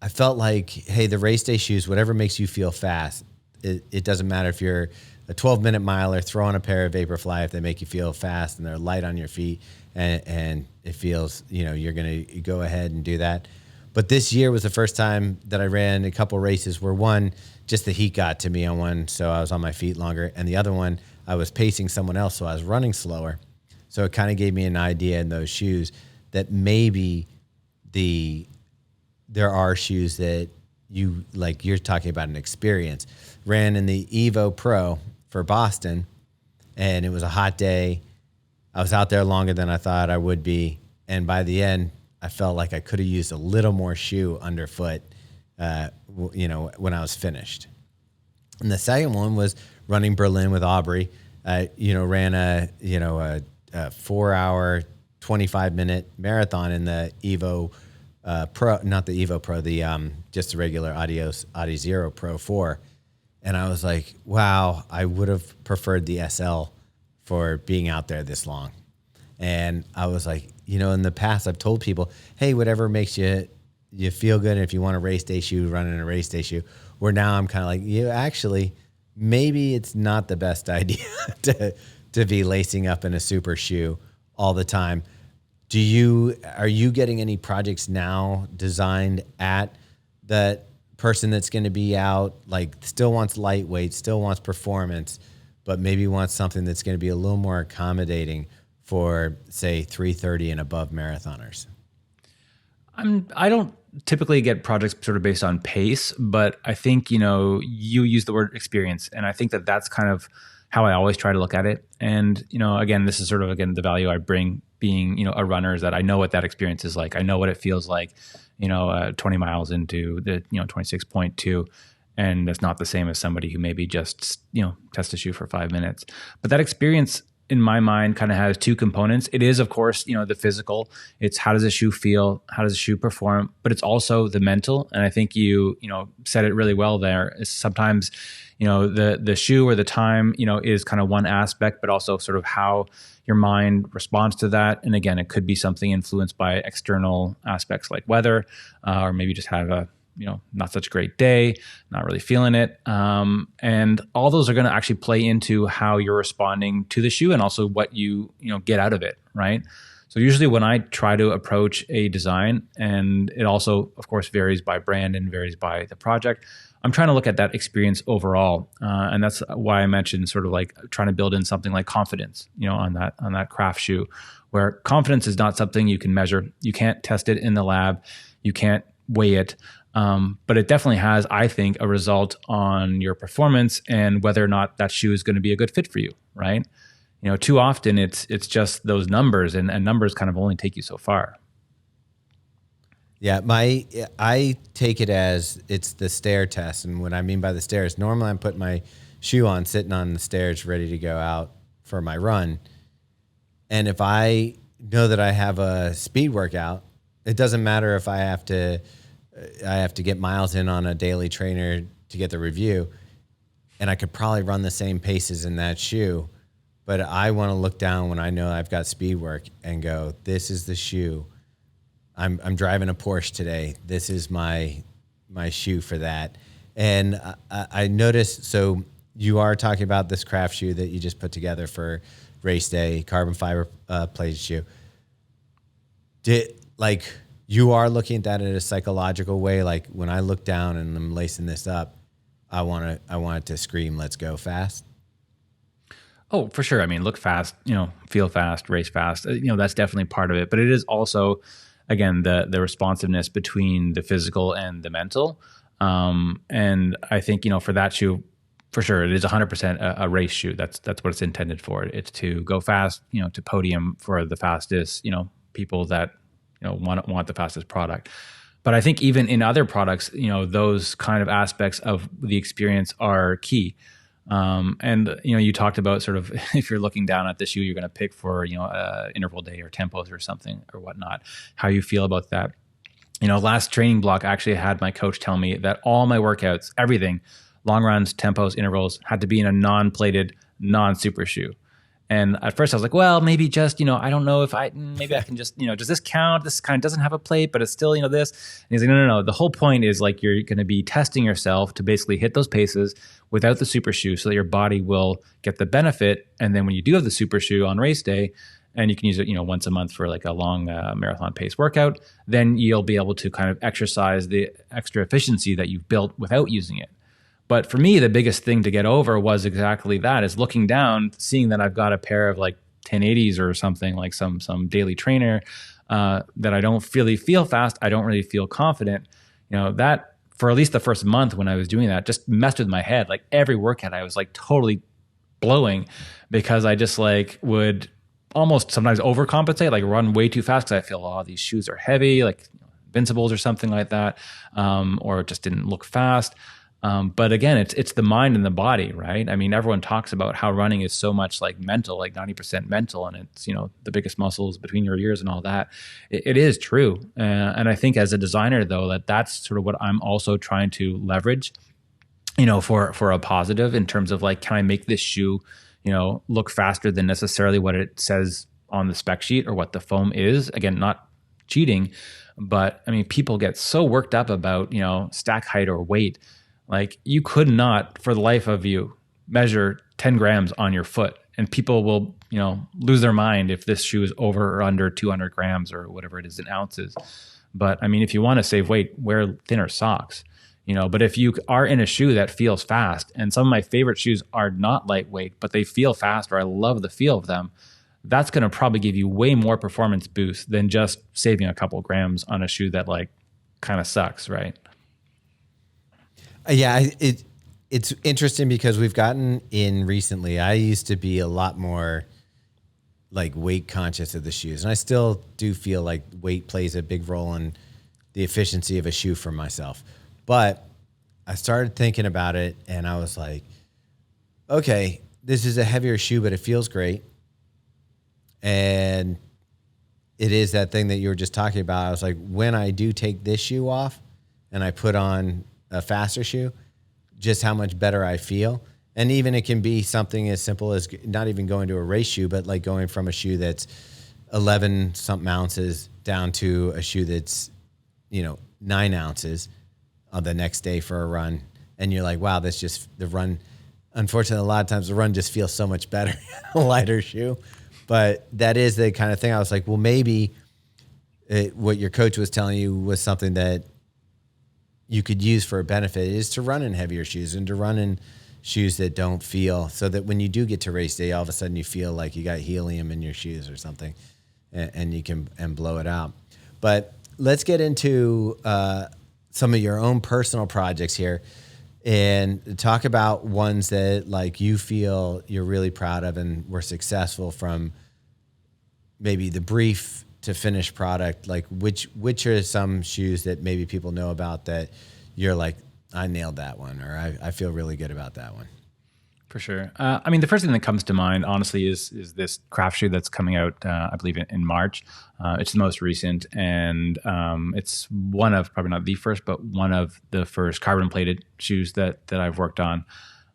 I felt like, hey, the race day shoes, whatever makes you feel fast, it doesn't matter if you're a 12-minute miler, throw on a pair of Vaporfly if they make you feel fast and they're light on your feet and it feels, you're going to go ahead and do that. But this year was the first time that I ran a couple races where one, just the heat got to me on one, so I was on my feet longer. And the other one, I was pacing someone else, so I was running slower. So it kind of gave me an idea in those shoes that maybe there are shoes that you're talking about an experience. Ran in the Evo Pro for Boston, and it was a hot day. I was out there longer than I thought I would be. And by the end, I felt like I could have used a little more shoe underfoot, when I was finished. And the second one was running Berlin with Aubrey. Ran a 4-hour, 25-minute marathon in the Evo Pro, not the Evo Pro, just the regular Audi Zero Pro 4. And I was like, wow, I would have preferred the SL for being out there this long. And I was like, in the past, I've told people, hey, whatever makes you feel good. And if you want a race day shoe, run in a race day shoe. Where now I'm kind of like, actually, maybe it's not the best idea to be lacing up in a super shoe all the time. Are you getting any projects now designed at that person that's going to be out, like still wants lightweight, still wants performance, but maybe wants something that's going to be a little more accommodating for, say, 330 and above marathoners? I don't typically get projects sort of based on pace, but I think, you use the word experience. And I think that that's kind of how I always try to look at it. And, again, this is sort of, the value I bring being, a runner, is that I know what that experience is like. I know what it feels like, 20 miles into the, 26.2. And that's not the same as somebody who maybe just, test a shoe for 5 minutes. But that experience, in my mind, kind of has two components. It is, of course, the physical. It's how does a shoe feel? How does a shoe perform? But it's also the mental. And I think you said it really well there. Is sometimes, the shoe or the time, is kind of one aspect, but also sort of how your mind responds to that. And again, it could be something influenced by external aspects like weather, or maybe just have a not such a great day, not really feeling it. And all those are going to actually play into how you're responding to the shoe and also what you get out of it, right? So usually when I try to approach a design, and it also, of course, varies by brand and varies by the project, I'm trying to look at that experience overall. And that's why I mentioned sort of like trying to build in something like confidence, on that craft shoe, where confidence is not something you can measure. You can't test it in the lab. You can't weigh it. But it definitely has, I think, a result on your performance and whether or not that shoe is going to be a good fit for you, right? Too often it's just those numbers, and numbers kind of only take you so far. Yeah, I take it as it's the stair test. And what I mean by the stairs, normally I'm putting my shoe on, sitting on the stairs, ready to go out for my run. And if I know that I have a speed workout, it doesn't matter if I have to get miles in on a daily trainer to get the review, and I could probably run the same paces in that shoe. But I want to look down when I know I've got speed work and go, this is the shoe. I'm driving a Porsche today. This is my shoe for that. And I noticed, so you are talking about this craft shoe that you just put together for race day, carbon fiber plated shoe. You are looking at that in a psychological way. Like when I look down and I'm lacing this up, I want it to scream, let's go fast. Oh, for sure. I mean, look fast, feel fast, race fast. That's definitely part of it. But it is also, again, the responsiveness between the physical and the mental. And I think, for that shoe, for sure, it is 100% a race shoe. That's what it's intended for. It's to go fast, to podium for the fastest, people that, want the fastest product. But I think even in other products, those kind of aspects of the experience are key. And you talked about sort of if you're looking down at the shoe, you're going to pick for interval day or tempos or something or whatnot. How you feel about that? Last training block, I actually had my coach tell me that all my workouts, everything, long runs, tempos, intervals, had to be in a non-plated, non-super shoe. And at first I was like, well, maybe just, I don't know if maybe I can just, does this count? This kind of doesn't have a plate, but it's still, this. And he's like, no. The whole point is like, you're going to be testing yourself to basically hit those paces without the super shoe so that your body will get the benefit. And then when you do have the super shoe on race day, and you can use it, once a month for like a long marathon pace workout, then you'll be able to kind of exercise the extra efficiency that you've built without using it. But for me, the biggest thing to get over was exactly that, is looking down, seeing that I've got a pair of like 1080s or something, like some daily trainer that I don't really feel fast. I don't really feel confident. That for at least the first month when I was doing that just messed with my head. Like every workout I was like totally blowing because I just like would almost sometimes overcompensate, like run way too fast because I feel, these shoes are heavy, like Invincibles or something like that, or it just didn't look fast. But again, it's the mind and the body, right? I mean, everyone talks about how running is so much like mental, like 90% mental, and it's, the biggest muscles between your ears and all that. It is true. And I think as a designer, though, that's sort of what I'm also trying to leverage, for a positive in terms of like, can I make this shoe, look faster than necessarily what it says on the spec sheet or what the foam is? Again, not cheating, but I mean, people get so worked up about, stack height or weight. Like you could not, for the life of you, measure 10 grams on your foot, and people will, lose their mind if this shoe is over or under 200 grams or whatever it is in ounces. But I mean, if you want to save weight, wear thinner socks, but if you are in a shoe that feels fast, and some of my favorite shoes are not lightweight, but they feel fast, or I love the feel of them, that's going to probably give you way more performance boost than just saving a couple grams on a shoe that like kind of sucks, right? Yeah, it's interesting because we've gotten in recently. I used to be a lot more like weight conscious of the shoes, and I still do feel like weight plays a big role in the efficiency of a shoe for myself. But I started thinking about it, and I was like, okay, this is a heavier shoe, but it feels great. And it is that thing that you were just talking about. I was like, when I do take this shoe off and I put on a faster shoe, just how much better I feel. And even it can be something as simple as not even going to a race shoe, but like going from a shoe that's 11 something ounces down to a shoe that's, 9 ounces on the next day for a run. And you're like, wow, that's just the run. Unfortunately, a lot of times the run just feels so much better, a lighter shoe. But that is the kind of thing I was like, well, maybe what your coach was telling you was something that you could use for a benefit, is to run in heavier shoes and to run in shoes that don't feel, so that when you do get to race day, all of a sudden you feel like you got helium in your shoes or something, and you can blow it out. But let's get into some of your own personal projects here and talk about ones that like you feel you're really proud of and were successful, from maybe the brief to finished product. Like which are some shoes that maybe people know about that you're like, I nailed that one, or I feel really good about that one? For sure. I mean, the first thing that comes to mind, honestly, is this craft shoe that's coming out, I believe, in March. It's the most recent, and it's one of, probably not the first, but one of the first carbon-plated shoes that I've worked on.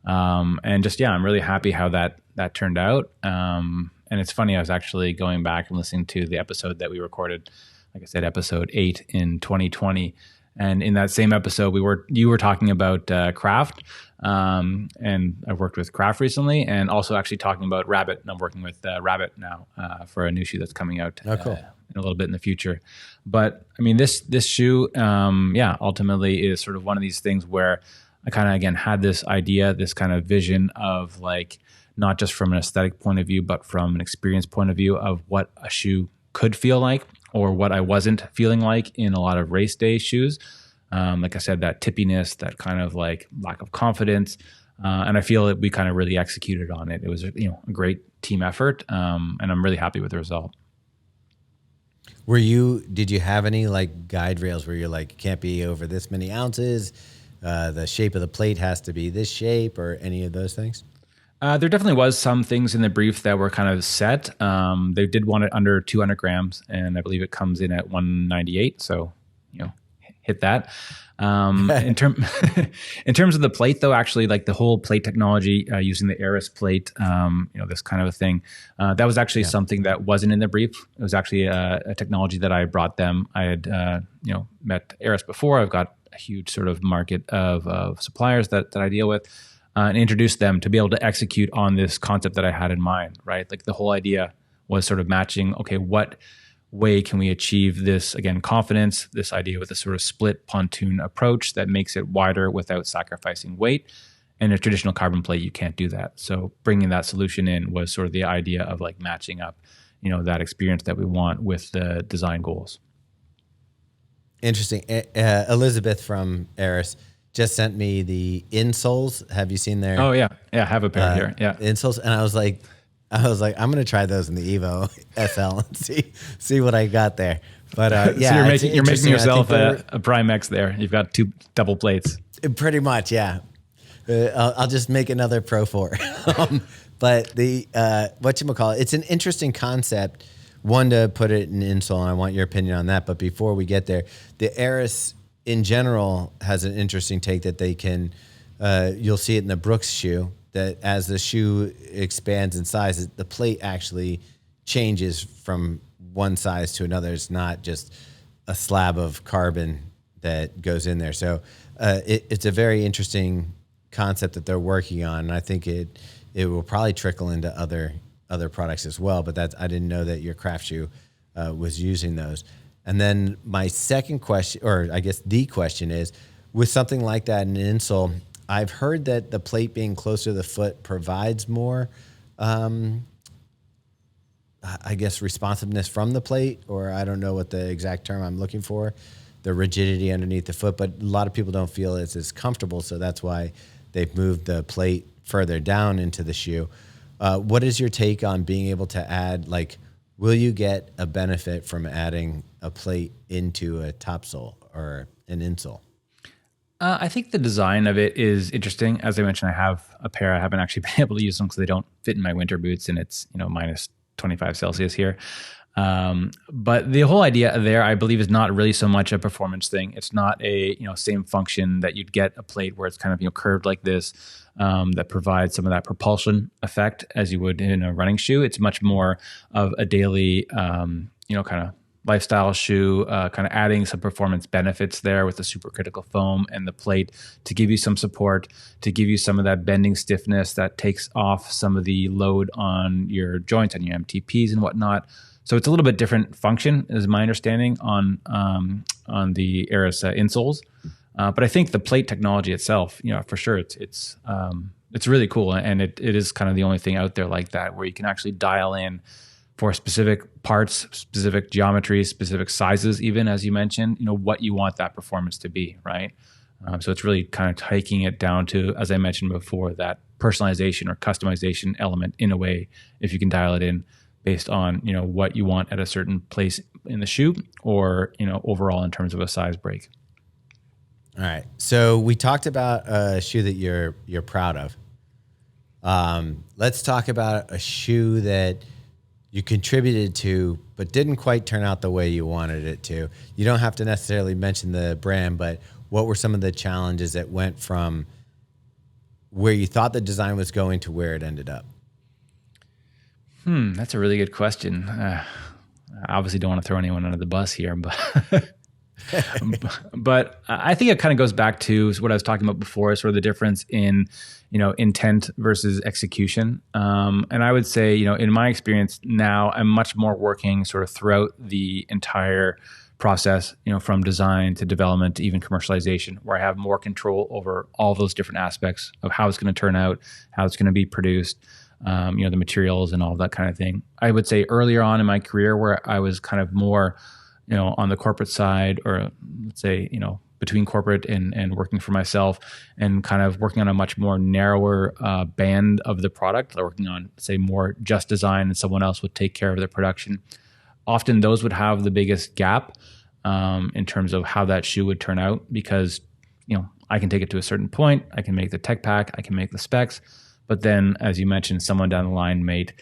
And just, I'm really happy how that turned out. And it's funny, I was actually going back and listening to the episode that we recorded, like I said, episode 8 in 2020. And in that same episode, you were talking about craft, and I've worked with craft recently, and also actually talking about Rabbit. And I'm working with Rabbit now for a new shoe that's coming out cool. in a little bit in the future. But I mean, this shoe, ultimately is sort of one of these things where I kind of, again, had this idea, this kind of vision of like, not just from an aesthetic point of view, but from an experience point of view of what a shoe could feel like, or what I wasn't feeling like in a lot of race day shoes. Like I said, that tippiness, that kind of like lack of confidence. And I feel that we kind of really executed on it. It was, a great team effort. And I'm really happy with the result. Did you have any like guide rails where you're like, can't be over this many ounces? The shape of the plate has to be this shape, or any of those things? There definitely was some things in the brief that were kind of set. They did want it under 200 grams, and I believe it comes in at 198. So, hit that. In terms of the plate, though, actually, like the whole plate technology using the Eris plate, this kind of a thing, that was actually something that wasn't in the brief. It was actually a technology that I brought them. I had, met Eris before. I've got a huge sort of market of suppliers that I deal with. And introduce them to be able to execute on this concept that I had in mind, right? Like the whole idea was sort of matching, okay, what way can we achieve this, again, confidence, this idea with a sort of split pontoon approach that makes it wider without sacrificing weight. And a traditional carbon plate, you can't do that. So bringing that solution in was sort of the idea of like matching up, that experience that we want with the design goals. Interesting. Elizabeth from Eris just sent me the insoles. Have you seen their? Oh yeah, I have a pair here. Yeah, insoles, and I was like, I'm gonna try those in the Evo SL and see what I got there. But so you're making yourself a Prime X there. You've got 2 double plates. Pretty much, yeah. I'll just make another Pro 4. But the whatchamacallit, it's an interesting concept. One, to put it in insole, and I want your opinion on that. But before we get there, the Eris in general has an interesting take that they can, you'll see it in the Brooks shoe, that as the shoe expands in size, the plate actually changes from one size to another. It's not just a slab of carbon that goes in there. So it's a very interesting concept that they're working on. And I think it will probably trickle into other products as well. But I didn't know that your craft shoe was using those. And then my second question, or I guess the question is, with something like that in an insole, I've heard that the plate being closer to the foot provides more, I guess, responsiveness from the plate, or I don't know what the exact term I'm looking for, the rigidity underneath the foot, but a lot of people don't feel it's as comfortable, so that's why they've moved the plate further down into the shoe. What is your take on being able to add, like, will you get a benefit from adding a plate into a topsole or an insole? I think the design of it is interesting. As I mentioned, I have a pair. I haven't actually been able to use them because they don't fit in my winter boots, and it's minus 25 Celsius here. But the whole idea there, I believe, is not really so much a performance thing. It's not a same function that you'd get a plate where it's kind of curved like this, that provides some of that propulsion effect as you would in a running shoe. It's much more of a daily kind of lifestyle shoe, kind of adding some performance benefits there with the supercritical foam and the plate to give you some support, to give you some of that bending stiffness that takes off some of the load on your joints and your MTPs and whatnot. So it's a little bit different function, is my understanding, on the Eris insoles. But I think the plate technology itself, for sure, it's really cool, and it is kind of the only thing out there like that where you can actually dial in for specific parts, specific geometries, specific sizes, even as you mentioned, what you want that performance to be, right? So it's really kind of taking it down to, as I mentioned before, that personalization or customization element in a way, if you can dial it in based on, what you want at a certain place in the shoe or, overall in terms of a size break. All right. So we talked about a shoe that you're proud of. Let's talk about a shoe that you contributed to, but didn't quite turn out the way you wanted it to. You don't have to necessarily mention the brand, but what were some of the challenges that went from where you thought the design was going to where it ended up? That's a really good question. I obviously don't want to throw anyone under the bus here, but but I think it kind of goes back to what I was talking about before, sort of the difference in, intent versus execution. And I would say, in my experience now, I'm much more working sort of throughout the entire process, from design to development to even commercialization, where I have more control over all those different aspects of how it's going to turn out, how it's going to be produced, the materials and all of that kind of thing. I would say earlier on in my career where I was kind of more, on the corporate side, or let's say, between corporate and working for myself, and kind of working on a much more narrower band of the product, working on, say, more just design and someone else would take care of the production. Often those would have the biggest gap in terms of how that shoe would turn out, because, I can take it to a certain point, I can make the tech pack, I can make the specs, but then, as you mentioned, someone down the line might,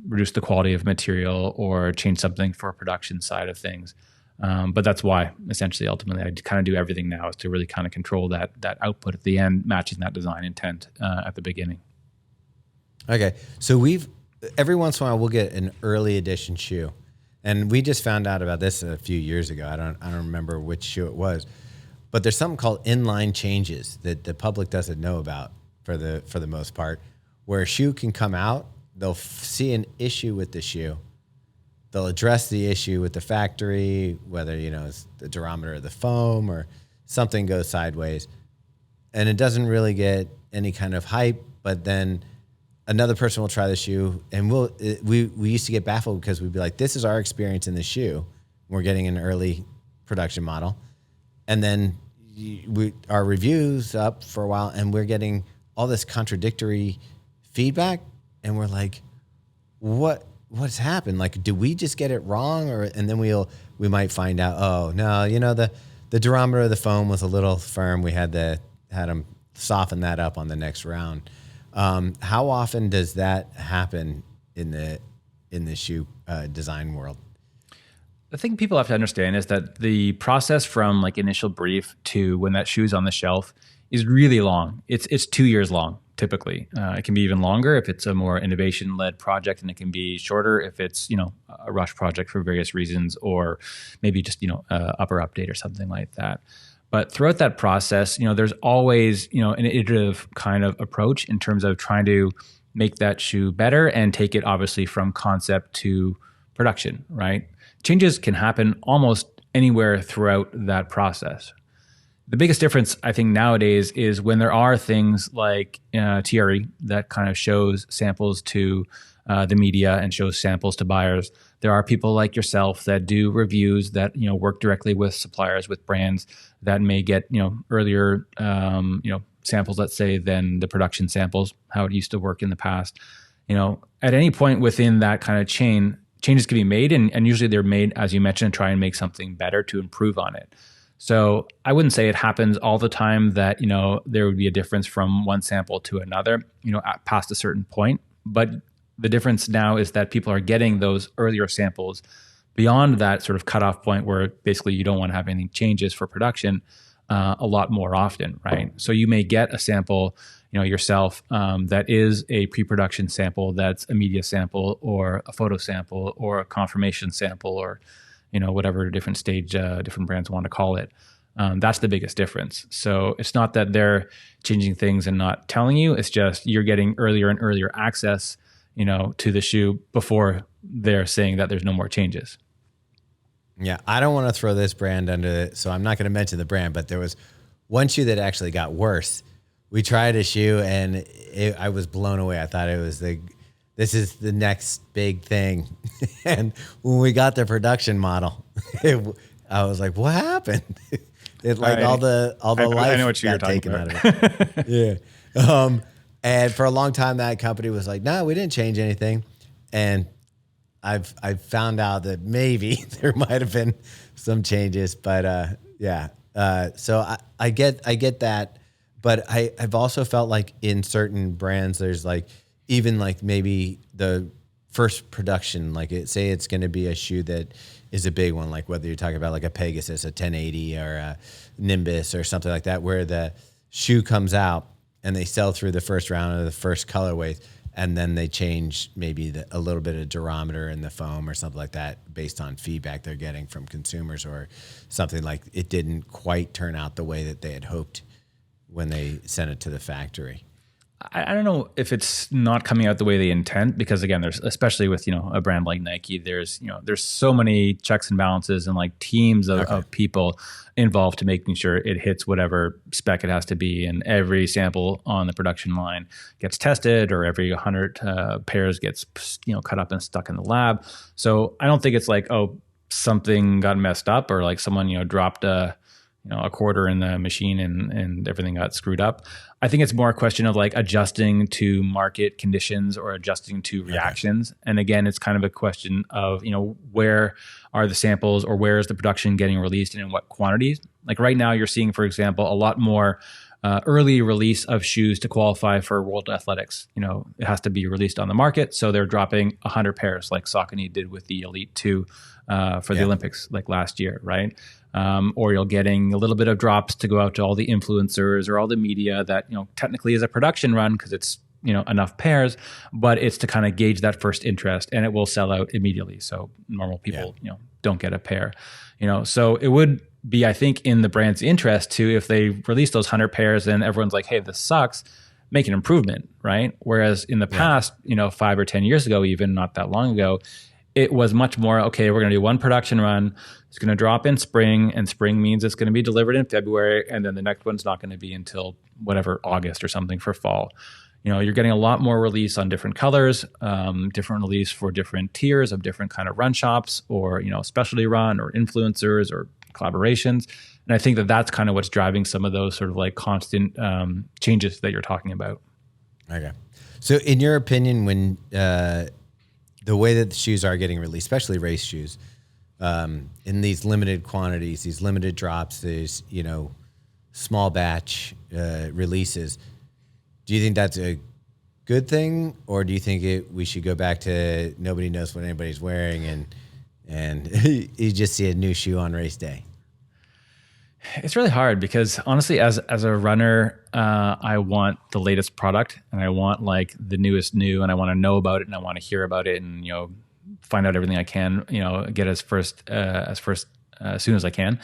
reduce the quality of material or change something for a production side of things. But that's why, essentially, ultimately, I kind of do everything now is to really kind of control that output at the end, matching that design intent at the beginning. Okay, so every once in a while we'll get an early edition shoe, and we just found out about this a few years ago. I don't remember which shoe it was, but there's something called inline changes that the public doesn't know about for the most part, where a shoe can come out. They'll see an issue with the shoe. They'll address the issue with the factory, whether, it's the durometer or the foam or something goes sideways. And it doesn't really get any kind of hype, but then another person will try the shoe, and we used to get baffled because we'd be like, this is our experience in the shoe. We're getting an early production model. And then our reviews up for a while, and we're getting all this contradictory feedback. And we're like, what's happened? Like, do we just get it wrong? And then we might find out, oh no, the durometer of the foam was a little firm. We had them soften that up on the next round. How often does that happen in the shoe design world? The thing people have to understand is that the process from like initial brief to when that shoe's on the shelf is really long. It's 2 years long. Typically, it can be even longer if it's a more innovation-led project, and it can be shorter if it's a rush project for various reasons, or maybe just upper update or something like that. But throughout that process, there's always an iterative kind of approach in terms of trying to make that shoe better and take it obviously from concept to production. Right? Changes can happen almost anywhere throughout that process. The biggest difference, I think, nowadays is when there are things like TRE that kind of shows samples to the media and shows samples to buyers. There are people like yourself that do reviews that work directly with suppliers, with brands that may get earlier samples, let's say, than the production samples, how it used to work in the past. At any point within that kind of chain, changes can be made, and usually they're made, as you mentioned, to try and make something better to improve on it. So I wouldn't say it happens all the time that, there would be a difference from one sample to another, past a certain point. But the difference now is that people are getting those earlier samples beyond that sort of cutoff point where basically you don't want to have any changes for production a lot more often, right? So you may get a sample, yourself that is a pre-production sample that's a media sample or a photo sample or a confirmation sample or whatever different stage different brands want to call it. That's the biggest difference. So it's not that they're changing things and not telling you. It's just you're getting earlier and earlier access, to the shoe before they're saying that there's no more changes. Yeah, I don't want to throw this brand under it, so I'm not going to mention the brand, but there was one shoe that actually got worse. We tried a shoe, and I was blown away. I thought it was this is the next big thing. And when we got the production model, I was like, what happened? All the life I know what got taken out of it. Yeah. And for a long time, that company was like, no, we didn't change anything. And I've found out that maybe there might have been some changes, but yeah. So I get that, but I've also felt like in certain brands, there's like even like maybe the first production, like say it's going to be a shoe that is a big one, like whether you're talking about like a Pegasus, a 1080, or a Nimbus or something like that, where the shoe comes out and they sell through the first round of the first colorways. And then they change maybe a little bit of durometer in the foam or something like that based on feedback they're getting from consumers, or something like it didn't quite turn out the way that they had hoped when they sent it to the factory. I don't know if it's not coming out the way they intend, because again, there's, especially with, a brand like Nike, there's so many checks and balances and like teams of people involved to making sure it hits whatever spec it has to be. And every sample on the production line gets tested, or every 100 pairs gets, cut up and stuck in the lab. So I don't think it's like, oh, something got messed up, or like someone, dropped a quarter in the machine and everything got screwed up. I think it's more a question of like adjusting to market conditions or adjusting to reactions. And again, it's kind of a question of, where are the samples, or where is the production getting released and in what quantities? Like right now you're seeing, for example, a lot more early release of shoes to qualify for World Athletics. It has to be released on the market. So they're dropping 100 pairs like Saucony did with the Elite 2 for the Olympics like last year, right? Or you're getting a little bit of drops to go out to all the influencers or all the media that, technically is a production run because it's, enough pairs, but it's to kind of gauge that first interest, and it will sell out immediately. So normal people, don't get a pair, so it would be, I think, in the brand's interest to, if they release those 100 pairs and everyone's like, hey, this sucks, make an improvement, right? Whereas in the past, 5 or 10 years ago, even not that long ago, it was much more, okay, we're going to do one production run. It's going to drop in spring, and spring means it's going to be delivered in February. And then the next one's not going to be until whatever, August or something for fall. You're getting a lot more release on different colors, different release for different tiers of different kind of run shops, or, specialty run or influencers or collaborations. And I think that that's kind of what's driving some of those sort of like constant changes that you're talking about. Okay. So in your opinion, when the way that the shoes are getting released, especially race shoes, in these limited quantities, these limited drops, these, small batch releases, do you think that's a good thing, or do you think we should go back to nobody knows what anybody's wearing, and you just see a new shoe on race day? It's really hard because honestly, as a runner, I want the latest product, and I want like the newest new, and I want to know about it, and I want to hear about it, and find out everything I can, get as soon as I can.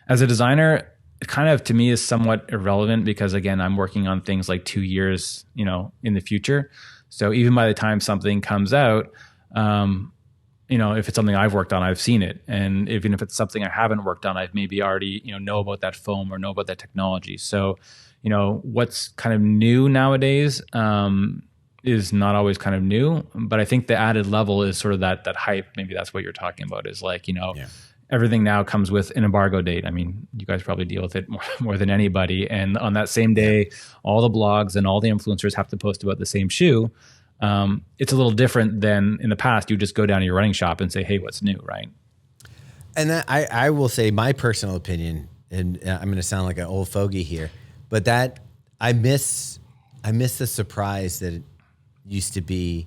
As a designer, it kind of to me is somewhat irrelevant, because again, I'm working on things like 2 years, in the future. So even by the time something comes out, if it's something I've worked on, I've seen it. And even if it's something I haven't worked on, I've maybe already, know about that foam or know about that technology. So, what's kind of new nowadays is not always kind of new. But I think the added level is sort of that hype. Maybe that's what you're talking about, is like, everything now comes with an embargo date. I mean, you guys probably deal with it more than anybody. And on that same day, all the blogs and all the influencers have to post about the same shoe. It's a little different than in the past. You just go down to your running shop and say, hey, what's new, right? And I will say my personal opinion, and I'm going to sound like an old fogey here, but that I miss the surprise that it used to be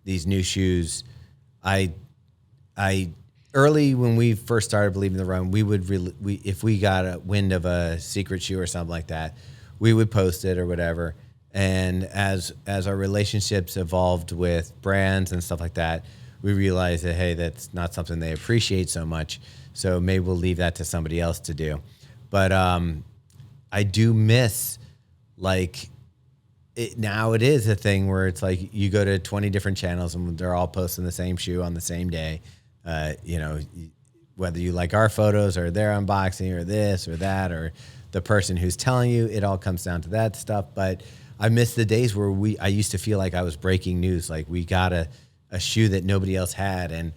these new shoes. I early when we first started Believing the Run, we would if we got a wind of a secret shoe or something like that, we would post it or whatever. And as our relationships evolved with brands and stuff like that, we realize that, hey, that's not something they appreciate so much. So maybe we'll leave that to somebody else to do. But I do miss, like, now it is a thing where it's like you go to 20 different channels and they're all posting the same shoe on the same day. Whether you like our photos or their unboxing or this or that or the person who's telling you, it all comes down to that stuff. But I miss the days where I used to feel like I was breaking news. Like we got a shoe that nobody else had and,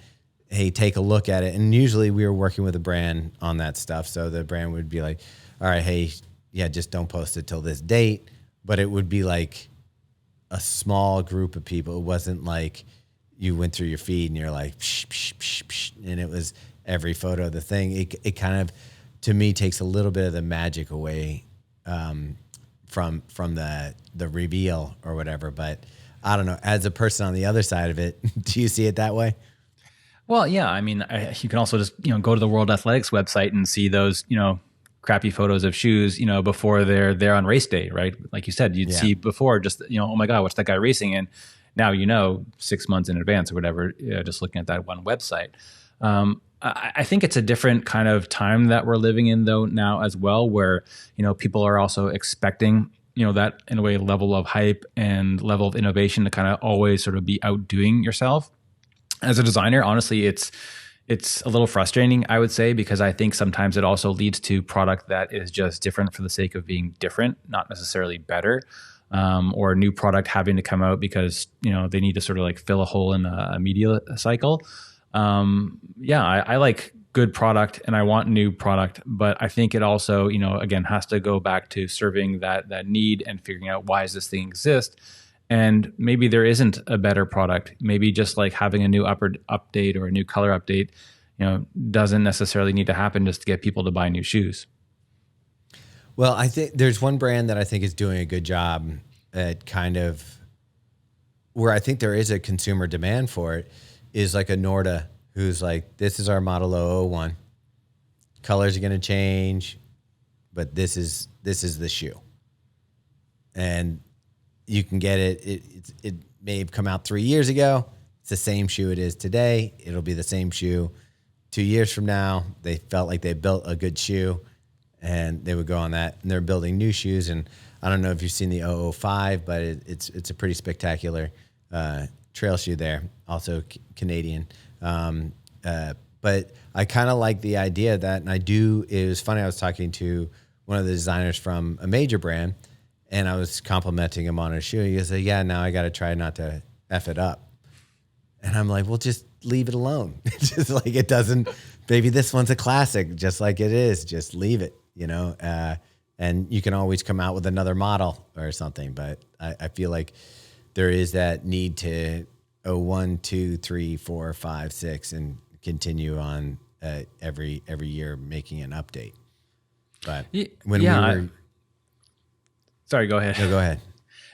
hey, take a look at it. And usually we were working with a brand on that stuff. So the brand would be like, all right, hey, yeah, just don't post it till this date. But it would be like a small group of people. It wasn't like you went through your feed and you're like, psh, psh, psh, psh, and it was every photo of the thing. It kind of, to me, takes a little bit of the magic away from the reveal or whatever. But I don't know. As a person on the other side of it, do you see it that way? Well, yeah. I mean, you can also just go to the World Athletics website and see those crappy photos of shoes before they're there on race day, right? Like you said, you'd see before just oh my God, what's that guy racing in? Now 6 months in advance or whatever. Just looking at that one website. I think it's a different kind of time that we're living in though now as well, where people are also expecting that in a way level of hype and level of innovation to kind of always sort of be outdoing yourself. As a designer, honestly, it's a little frustrating, I would say, because I think sometimes it also leads to product that is just different for the sake of being different, not necessarily better, or a new product having to come out because they need to sort of like fill a hole in a media cycle. I like good product and I want new product, but I think it also, again, has to go back to serving that need and figuring out why does this thing exist. And maybe there isn't a better product. Maybe just like having a new update or a new color update, doesn't necessarily need to happen just to get people to buy new shoes. Well, I think there's one brand that I think is doing a good job at kind of where I think there is a consumer demand for it is like a Norda, who's like, this is our model 001. Colors are going to change, but this is the shoe. And you can get it. It may have come out 3 years ago. It's the same shoe it is today. It'll be the same shoe 2 years from now. They felt like they built a good shoe and they would go on that. And they're building new shoes. And I don't know if you've seen the 005, but it's a pretty spectacular trail shoe there. Also Canadian. But I kind of like the idea of that. And it was funny. I was talking to one of the designers from a major brand and I was complimenting him on his shoe. He goes, yeah, now I got to try not to F it up. And I'm like, well, just leave it alone. Just like it doesn't, maybe this one's a classic, just like it is. Just leave it, and you can always come out with another model or something. But I feel like there is that need to 1, 2, 3, 4, 5, 6 and continue on every year making an update. But sorry, go ahead. No, go ahead.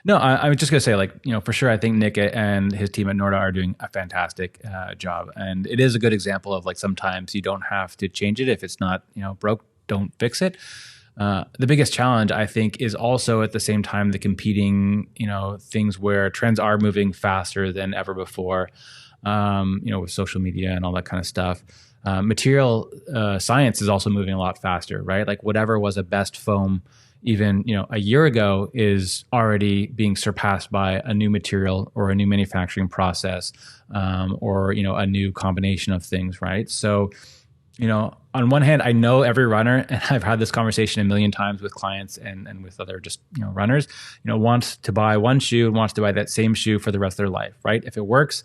No, I was just going to say, for sure, I think Nick and his team at Norda are doing a fantastic job. And it is a good example of sometimes you don't have to change it. If it's not, broke, don't fix it. The biggest challenge, I think, is also at the same time the competing, things where trends are moving faster than ever before, with social media and all that kind of stuff. Material science is also moving a lot faster, right? Like whatever was a best foam even a year ago is already being surpassed by a new material or a new manufacturing process, or a new combination of things, right? So, on one hand, I know every runner, and I've had this conversation a million times with clients and with other just runners, wants to buy one shoe and wants to buy that same shoe for the rest of their life, right? If it works,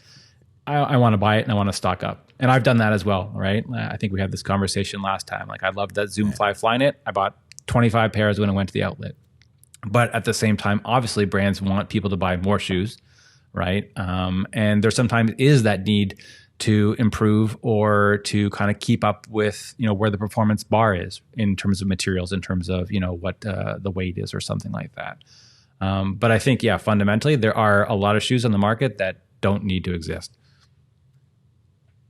I want to buy it and I want to stock up. And I've done that as well, right? I think we had this conversation last time. Like I loved that Zoom Fly Flyknit. I bought 25 pairs when I went to the outlet. But at the same time, obviously brands want people to buy more shoes, right? And there sometimes is that need to improve or to kind of keep up with, where the performance bar is in terms of materials, in terms of, what the weight is or something like that. But I think, fundamentally, there are a lot of shoes on the market that don't need to exist.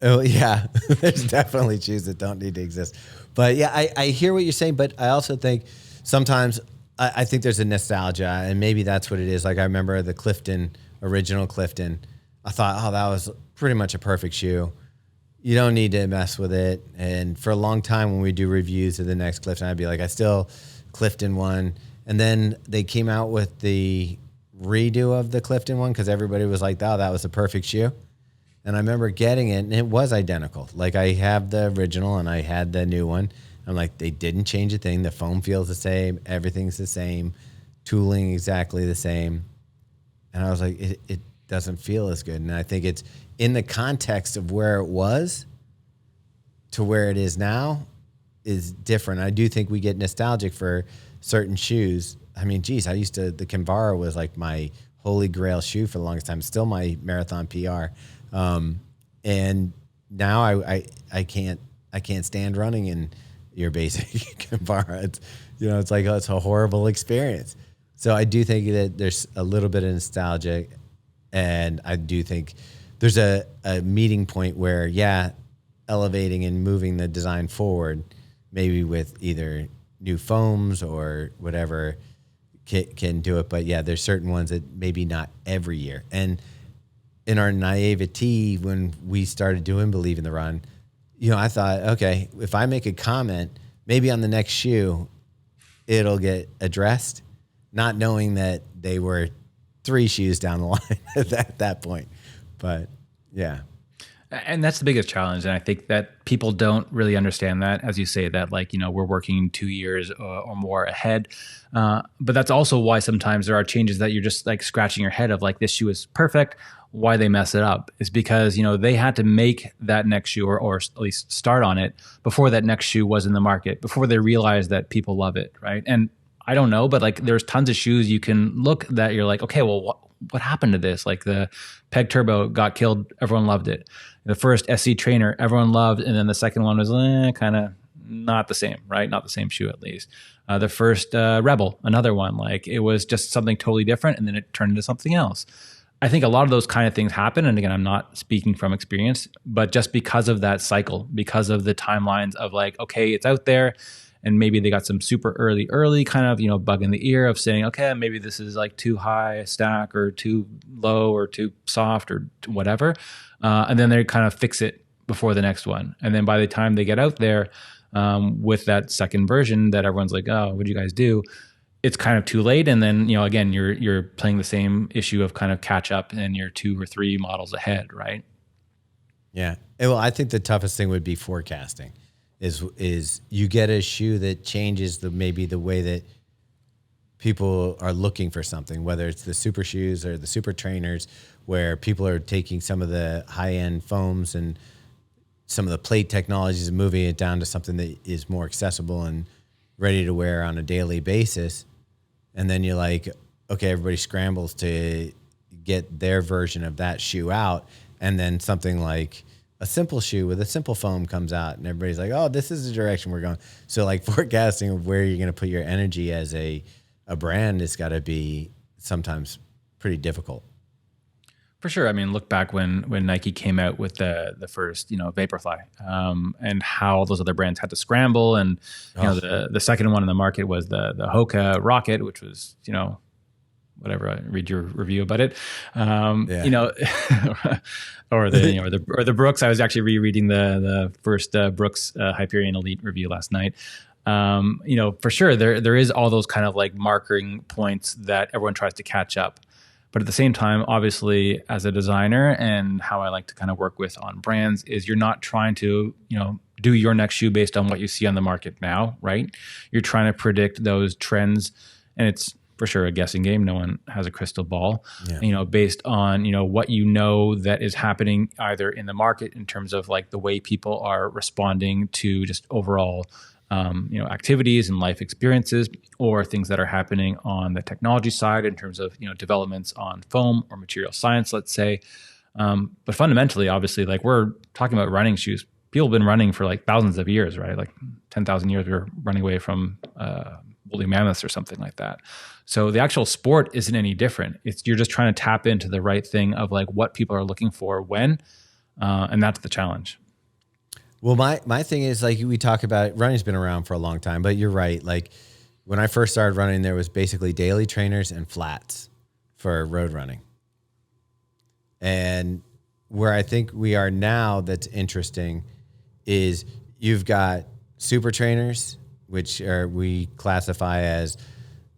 Oh yeah, there's definitely shoes that don't need to exist. But yeah, I hear what you're saying, but I also think sometimes I think there's a nostalgia, and maybe that's what it is. Like I remember the original Clifton. I thought, oh, pretty much a perfect shoe. You don't need to mess with it. And for a long time when we do reviews of the next Clifton, I'd be like, I still Clifton one. And then they came out with the redo of the Clifton one because everybody was like, oh, that was the perfect shoe. And I remember getting it, and it was identical. Like, I have the original, and I had the new one. I'm like, they didn't change a thing. The foam feels the same. Everything's the same. Tooling exactly the same. And I was like, it doesn't feel as good. And I think it's in the context of where it was to where it is now is different. I do think we get nostalgic for certain shoes. I mean, geez, the Kinvara was like my holy grail shoe for the longest time. Still my marathon PR. And now I can't stand running in your basic Kinvara. It's like, it's a horrible experience. So I do think that there's a little bit of nostalgia, and I do think there's a meeting point where, elevating and moving the design forward, maybe with either new foams or whatever can do it. But yeah, there's certain ones that maybe not every year. And in our naivety, when we started doing Believe in the Run, I thought, okay, if I make a comment, maybe on the next shoe, it'll get addressed, not knowing that they were 3 shoes down the line at that point. But yeah. And that's the biggest challenge. And I think that people don't really understand that, as you say, that we're working 2 years or more ahead. But that's also why sometimes there are changes that you're just like scratching your head of like, this shoe is perfect. Why they mess it up is because, they had to make that next shoe or at least start on it before that next shoe was in the market, before they realized that people love it. Right. And I don't know, but like there's tons of shoes you can look that you're like, okay, well, what happened to this? Like the Peg Turbo got killed. Everyone loved it. The first SC Trainer, everyone loved. And then the second one was kind of not the same, right? Not the same shoe, at least. The first Rebel, another one, like it was just something totally different. And then it turned into something else. I think a lot of those kind of things happen. And again, I'm not speaking from experience, but just because of that cycle, because of the timelines of like, okay, it's out there. And maybe they got some super early kind of, bug in the ear of saying, okay, maybe this is like too high a stack or too low or too soft or whatever. And then they kind of fix it before the next one. And then by the time they get out there with that second version that everyone's like, oh, what'd you guys do? It's kind of too late. And then, again, you're playing the same issue of kind of catch up and you're 2 or 3 models ahead, right? Yeah. Well, I think the toughest thing would be forecasting. Is you get a shoe that changes maybe the way that people are looking for something, whether it's the super shoes or the super trainers, where people are taking some of the high-end foams and some of the plate technologies and moving it down to something that is more accessible and ready to wear on a daily basis. And then you're like, okay, everybody scrambles to get their version of that shoe out. And then something like a simple shoe with a simple foam comes out and everybody's like, oh, this is the direction we're going. So like forecasting of where you're going to put your energy as a brand has got to be sometimes pretty difficult. For sure. I mean, look back when Nike came out with the first, Vaporfly, and how those other brands had to scramble. And, the second one in the market was the Hoka Rocket, which was, whatever. I read your review about it. Or the Brooks. I was actually rereading the first Brooks Hyperion Elite review last night. For sure, there is all those kind of like marking points that everyone tries to catch up. But at the same time, obviously, as a designer and how I like to kind of work with on brands is you're not trying to, do your next shoe based on what you see on the market now, right? You're trying to predict those trends, and it's for sure a guessing game. No one has a crystal ball, based on, what that is happening either in the market in terms of like the way people are responding to just overall activities and life experiences, or things that are happening on the technology side in terms of, developments on foam or material science, let's say. But fundamentally, obviously, like we're talking about running shoes. People have been running for like thousands of years, right? Like 10,000 years we were running away from woolly mammoths or something like that. So the actual sport isn't any different. You're just trying to tap into the right thing of like what people are looking for when, and that's the challenge. Well, my thing is like we talk about it, running's been around for a long time, but you're right. Like when I first started running, there was basically daily trainers and flats for road running. And where I think we are now that's interesting is you've got super trainers, which are we classify as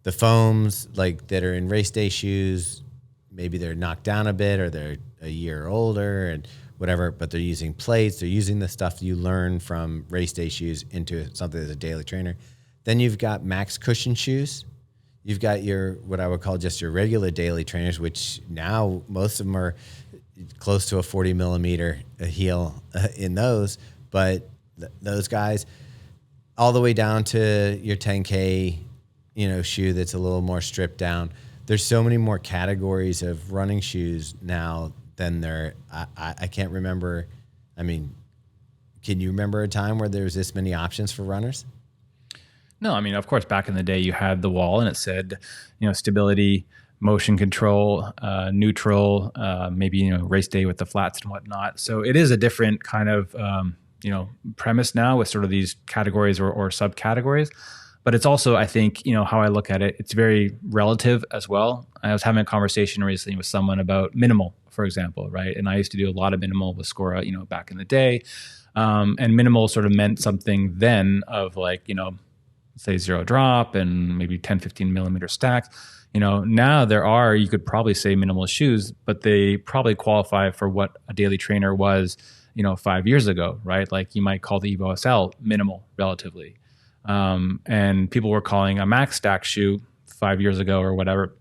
the foams like that are in race day shoes. Maybe they're knocked down a bit or they're a year older and whatever, but they're using plates. They're using the stuff you learn from race day shoes into something that's a daily trainer. Then you've got max cushion shoes. You've got your, what I would call just your regular daily trainers, which now most of them are close to a 40 millimeter heel in those. But those guys, all the way down to your 10K, shoe that's a little more stripped down. There's so many more categories of running shoes now than there. I can't remember. I mean, can you remember a time where there was this many options for runners? No, I mean, of course, back in the day, you had the wall and it said, stability, motion control, neutral, maybe, race day with the flats and whatnot. So it is a different kind of, premise now with sort of these categories or subcategories. But it's also, I think, how I look at it, it's very relative as well. I was having a conversation recently with someone about minimal, for example, right? And I used to do a lot of minimal with Scora, back in the day. And minimal sort of meant something then of like, say zero drop and maybe 10, 15 millimeter stacks. Now you could probably say minimal shoes, but they probably qualify for what a daily trainer was, 5 years ago, right? Like you might call the Evo SL minimal relatively. And people were calling a max stack shoe 5 years ago or whatever,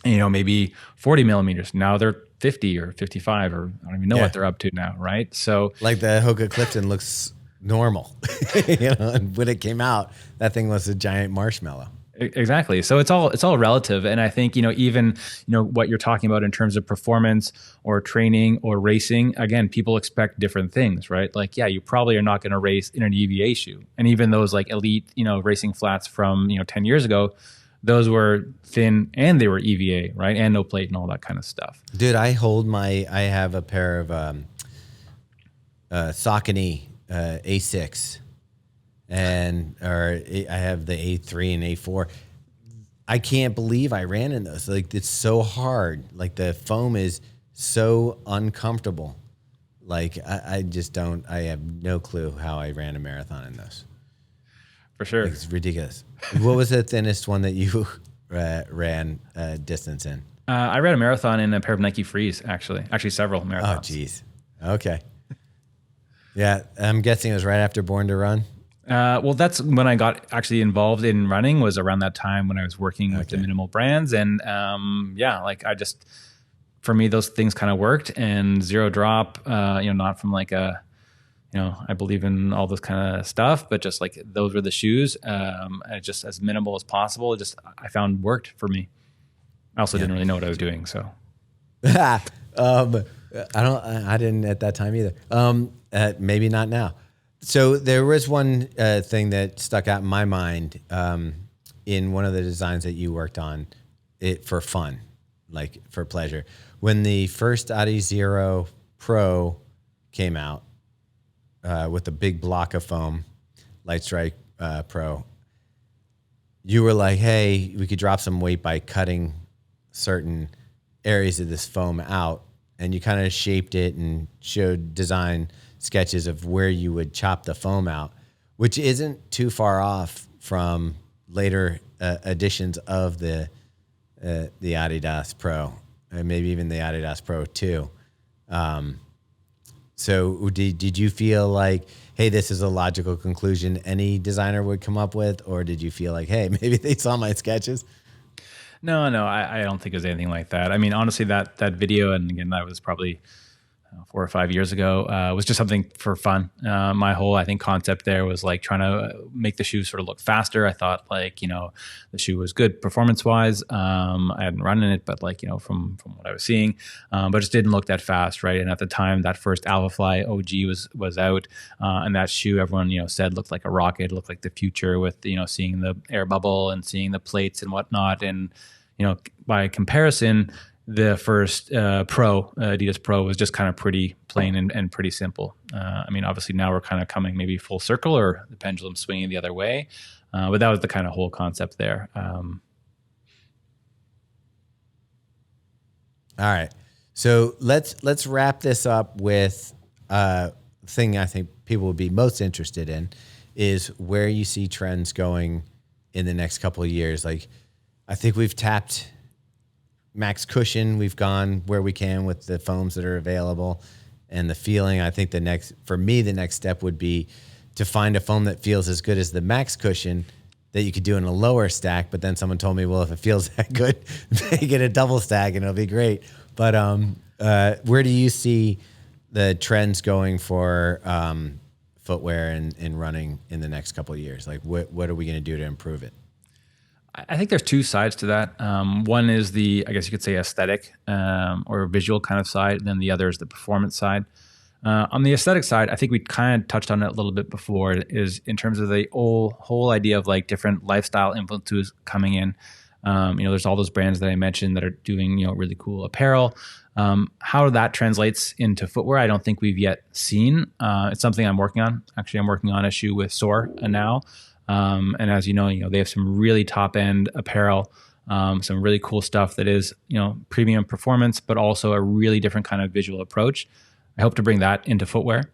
maybe 40 millimeters. Now they're 50 or 55, or I don't even know what they're up to now, right? So like the Hoka Clifton looks normal, and when it came out, that thing was a giant marshmallow. Exactly. So it's all relative. And I think, even, what you're talking about in terms of performance or training or racing, again, people expect different things, right? Like, yeah, you probably are not going to race in an EVA shoe. And even those like elite, racing flats from, 10 years ago, those were thin and they were EVA, right? And no plate and all that kind of stuff. Dude, I have a pair of Saucony A6. Or I have the A3 and A4. I can't believe I ran in those. Like, it's so hard. Like, the foam is so uncomfortable. Like, I just don't. I have no clue how I ran a marathon in those. For sure, Like, it's ridiculous. What was the thinnest one that you ran distance in? I ran a marathon in a pair of Nike Frees. Actually, several marathons. Oh, geez. Okay. Yeah, I'm guessing it was right after Born to Run. Well, that's when I got actually involved in running, was around that time when I was working with the minimal brands. And for me, those things kind of worked. And zero drop, not from like a, I believe in all this kind of stuff, but just like those were the shoes, just as minimal as possible. I found worked for me. I also didn't really know what I was doing. So I didn't at that time either. Maybe not now. So there was one thing that stuck out in my mind in one of the designs that you worked on, it for fun, like for pleasure. When the first Adi Zero Pro came out with the big block of foam, Light Strike Pro, you were like, hey, we could drop some weight by cutting certain areas of this foam out. And you kind of shaped it and showed design sketches of where you would chop the foam out, which isn't too far off from later editions of the Adidas Pro, and maybe even the Adidas Pro 2. So did you feel like, hey, this is a logical conclusion any designer would come up with, or did you feel like, hey, maybe they saw my sketches? No, I don't think it was anything like that. I mean, honestly, that video, and again, that was probably 4 or 5 years ago, was just something for fun. My whole, I think, concept there was like trying to make the shoe sort of look faster. I thought like, the shoe was good performance-wise. I hadn't run in it, but like, from what I was seeing, but it just didn't look that fast, right? And at the time, that first Alphafly OG was out, and that shoe, everyone, said looked like a rocket, looked like the future with, seeing the air bubble and seeing the plates and whatnot. And, by comparison, the first Adidas Pro was just kind of pretty plain and pretty simple. I mean, obviously now we're kind of coming maybe full circle, or the pendulum swinging the other way. But that was the kind of whole concept there. All right. So let's wrap this up with thing I think people would be most interested in is where you see trends going in the next couple of years. Like, I think we've tapped max cushion. We've gone where we can with the foams that are available and the feeling. I think the next step would be to find a foam that feels as good as the max cushion that you could do in a lower stack. But then someone told me, well, if it feels that good, make it a double stack and it'll be great. But where do you see the trends going for footwear and running in the next couple of years? Like, what are we going to do to improve it? I think there's two sides to that. One is the, I guess you could say, aesthetic or visual kind of side. And then the other is the performance side. On the aesthetic side, I think we kind of touched on it a little bit before, is in terms of the whole idea of like different lifestyle influences coming in. There's all those brands that I mentioned that are doing, really cool apparel. How that translates into footwear, I don't think we've yet seen. It's something I'm working on. Actually, I'm working on a shoe with Soar now. And as you know, they have some really top end apparel, some really cool stuff that is, premium performance, but also a really different kind of visual approach. I hope to bring that into footwear.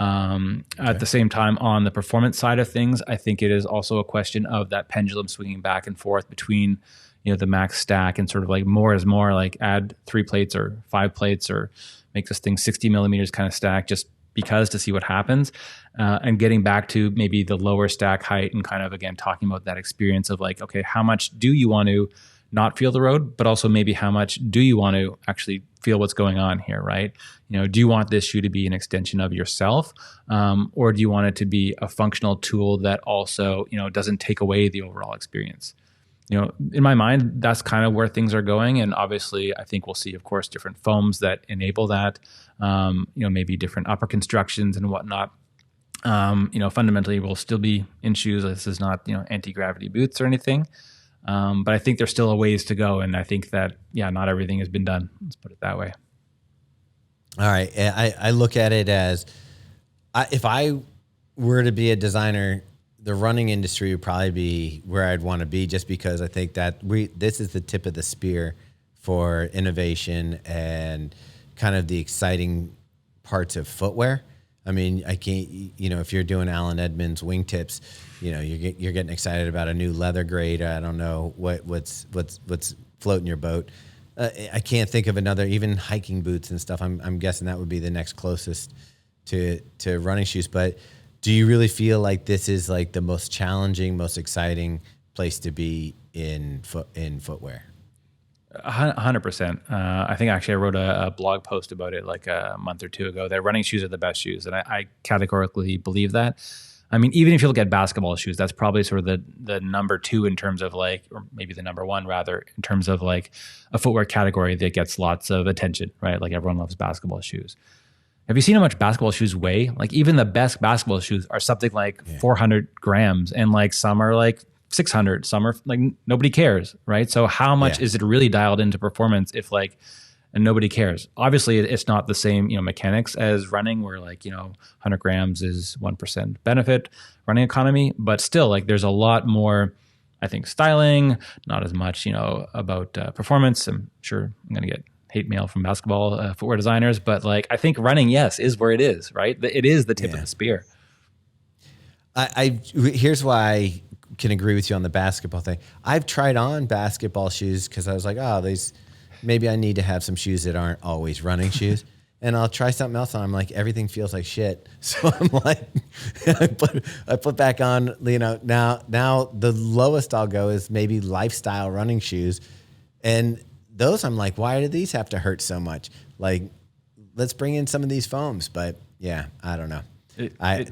At the same time, on the performance side of things, I think it is also a question of that pendulum swinging back and forth between, the max stack and sort of like more is more, like add 3 plates or 5 plates or make this thing 60 millimeters kind of stack just because to see what happens, and getting back to maybe the lower stack height and kind of, again, talking about that experience of like, okay, how much do you want to not feel the road, but also maybe how much do you want to actually feel what's going on here, right? Do you want this shoe to be an extension of yourself, or do you want it to be a functional tool that also, doesn't take away the overall experience? In my mind, that's kind of where things are going. And obviously, I think we'll see, of course, different foams that enable that, maybe different upper constructions and whatnot. Fundamentally, we'll still be in shoes. This is not, anti-gravity boots or anything. But I think there's still a ways to go. And I think that, not everything has been done. Let's put it that way. All right. I look at it as if I were to be a designer, the running industry would probably be where I'd want to be, just because I think that this is the tip of the spear for innovation and kind of the exciting parts of footwear. I mean, I can't, if you're doing Alan Edmonds wingtips, you're getting excited about a new leather grade. I don't know what's floating your boat. I can't think of another, even hiking boots and stuff. I'm guessing that would be the next closest to running shoes. But do you really feel like this is like the most challenging, most exciting place to be in footwear? 100%. I think actually I wrote a blog post about it like a month or two ago that running shoes are the best shoes. And I categorically believe that. I mean, even if you look at basketball shoes, that's probably sort of the number 2 in terms of like, or maybe the number 1 rather, in terms of like a footwear category that gets lots of attention, right? Like everyone loves basketball shoes. Have you seen how much basketball shoes weigh? Like even the best basketball shoes are something like 400 grams, and like some are like 600, some are like nobody cares, right? So how much is it really dialed into performance if like, and nobody cares? Obviously it's not the same, mechanics as running where like, 100 grams is 1% benefit running economy, but still like there's a lot more, I think, styling, not as much, about performance. I'm sure I'm going to get hate mail from basketball footwear designers, but like, I think running, yes, is where it is, right? It is the tip of the spear. Here's why I can agree with you on the basketball thing. I've tried on basketball shoes because I was like, maybe I need to have some shoes that aren't always running shoes. And I'll try something else and I'm like, everything feels like shit. So I'm like, I put back on, now the lowest I'll go is maybe lifestyle running shoes. And those I'm like, why do these have to hurt so much? Like, let's bring in some of these foams. But yeah, I don't know.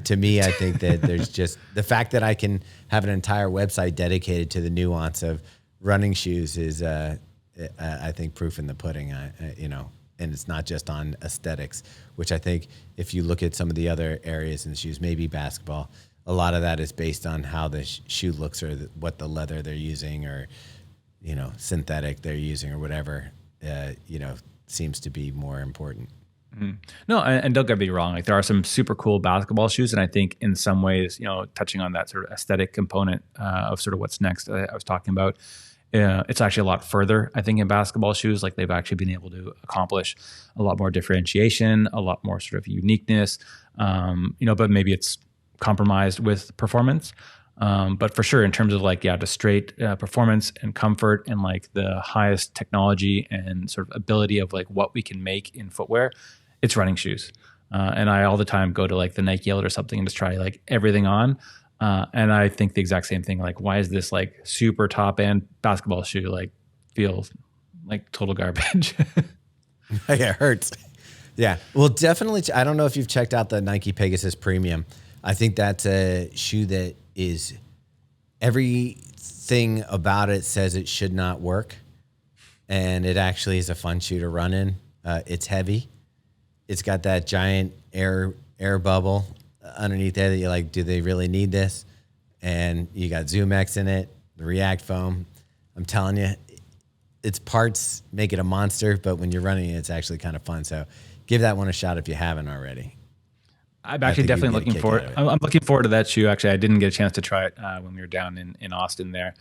To me, I think that there's just the fact that I can have an entire website dedicated to the nuance of running shoes is, I think, proof in the pudding. And it's not just on aesthetics, which I think if you look at some of the other areas in shoes, maybe basketball, a lot of that is based on how the shoe looks or what the leather they're using or, synthetic they're using or whatever, seems to be more important. Mm-hmm. No, and don't get me wrong. Like there are some super cool basketball shoes, and I think in some ways, touching on that sort of aesthetic component of sort of what's next, I was talking about, It's actually a lot further, I think, in basketball shoes. Like they've actually been able to accomplish a lot more differentiation, a lot more sort of uniqueness, but maybe it's compromised with performance. But for sure, in terms of like, the straight performance and comfort and like the highest technology and sort of ability of like what we can make in footwear, it's running shoes. And I all the time go to like the Nike outlet or something and just try like everything on. And I think the exact same thing. Like, why is this like super top end basketball shoe like feels like total garbage? It hurts. Yeah. Well, definitely. I don't know if you've checked out the Nike Pegasus Premium. I think that's a shoe that is everything about it says it should not work. And it actually is a fun shoe to run in. It's heavy. It's got that giant air bubble underneath there that you're like, do they really need this? And you got ZoomX in it, the React foam. I'm telling you, its parts make it a monster, but when you're running it, it's actually kind of fun. So give that one a shot if you haven't already. I'm actually definitely looking forward. I'm looking forward to that shoe. Actually, I didn't get a chance to try it when we were down in Austin there.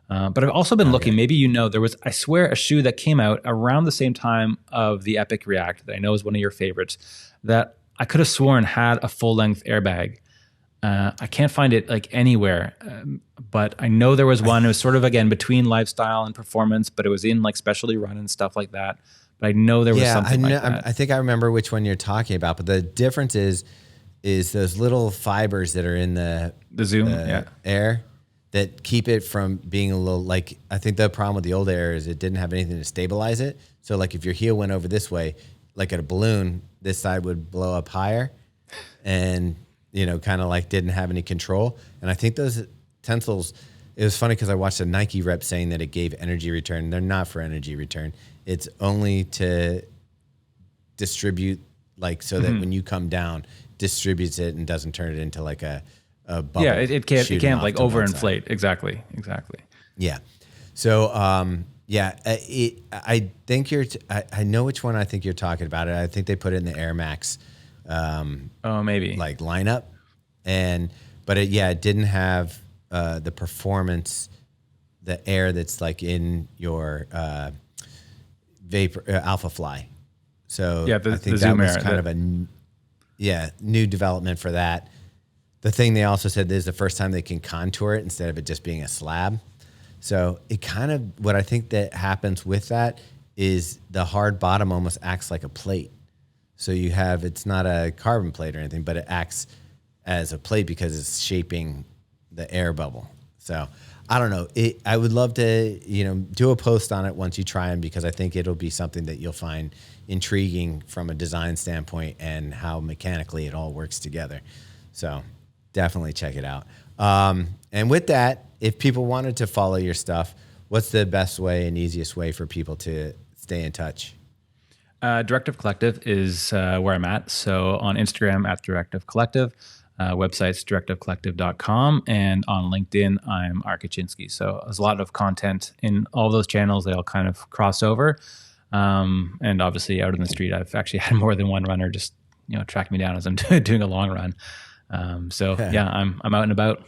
But I've also been looking, maybe there was, I swear, a shoe that came out around the same time of the Epic React that I know is one of your favorites that I could have sworn had a full-length airbag. I can't find it like anywhere, but I know there was one. It was sort of, again, between lifestyle and performance, but it was in like specialty run and stuff like that. But I know there was something like that. I think I remember which one you're talking about, but the difference is those little fibers that are in the Zoom Air that keep it from being a little, like, I think the problem with the old Air is it didn't have anything to stabilize it. So like if your heel went over this way, like at a balloon, this side would blow up higher and, kind of like didn't have any control. And I think those tensils, it was funny because I watched a Nike rep saying that it gave energy return. They're not for energy return. It's only to distribute, like, so that when you come down, distributes it and doesn't turn it into like a bubble. Yeah, it can't like overinflate. Exactly. Yeah. So, I think I know which one I think you're talking about. I think they put it in the Air Max. Maybe like lineup, but it didn't have the performance, the Air that's like in your Vapor Alpha Fly. So I think that was kind of a new development for that. The thing they also said is the first time they can contour it instead of it just being a slab. So it kind of, what I think that happens with that is the hard bottom almost acts like a plate. So you have, it's not a carbon plate or anything, but it acts as a plate because it's shaping the air bubble. So I don't know. I would love to, do a post on it once you try them, because I think it'll be something that you'll find intriguing from a design standpoint and how mechanically it all works together. So definitely check it out. And with that, if people wanted to follow your stuff, what's the best way and easiest way for people to stay in touch? Directive Collective is where I'm at. So on Instagram at Directive Collective, website's directivecollective.com, and on LinkedIn, I'm Kuchinsky. So there's a lot of content in all those channels. They all kind of cross over. And obviously out in the street, I've actually had more than one runner just, track me down as I'm doing a long run. I'm out and about.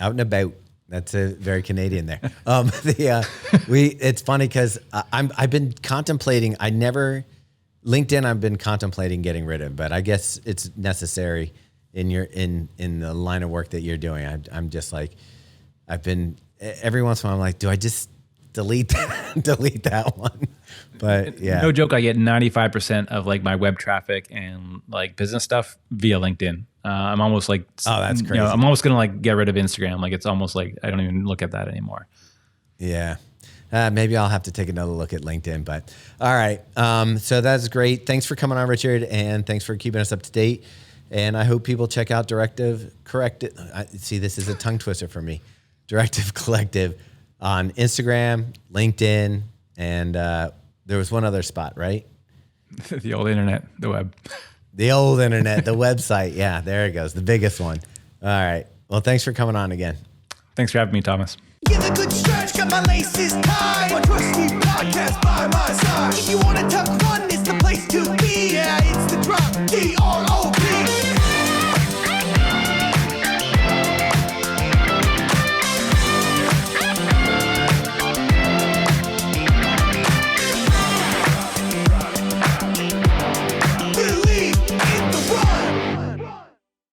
Out and about. That's a very Canadian there. It's funny because I've been contemplating. LinkedIn I've been contemplating getting rid of, but I guess it's necessary in the line of work that you're doing. I'm just like, I've been every once in a while. I'm like, do I just delete that one? But yeah, no joke. I get 95% of like my web traffic and like business stuff via LinkedIn. I'm almost like, oh, that's crazy. I'm almost going to like get rid of Instagram. Like it's almost like I don't even look at that anymore. Yeah. Maybe I'll have to take another look at LinkedIn, but all right. So that's great. Thanks for coming on, Richard. And thanks for keeping us up to date. And I hope people check out Directive this is a tongue twister for me. Directive Collective on Instagram, LinkedIn, and there was one other spot, right? The old internet, the web. The old internet, the website. Yeah, there it goes. The biggest one. All right. Well, thanks for coming on again. Thanks for having me, Thomas. Give a good stretch, got my laces tied. My trusty podcast by my side. If you wanna tuck run, it's the place to be. Yeah, it's the drop, D-R-O-P.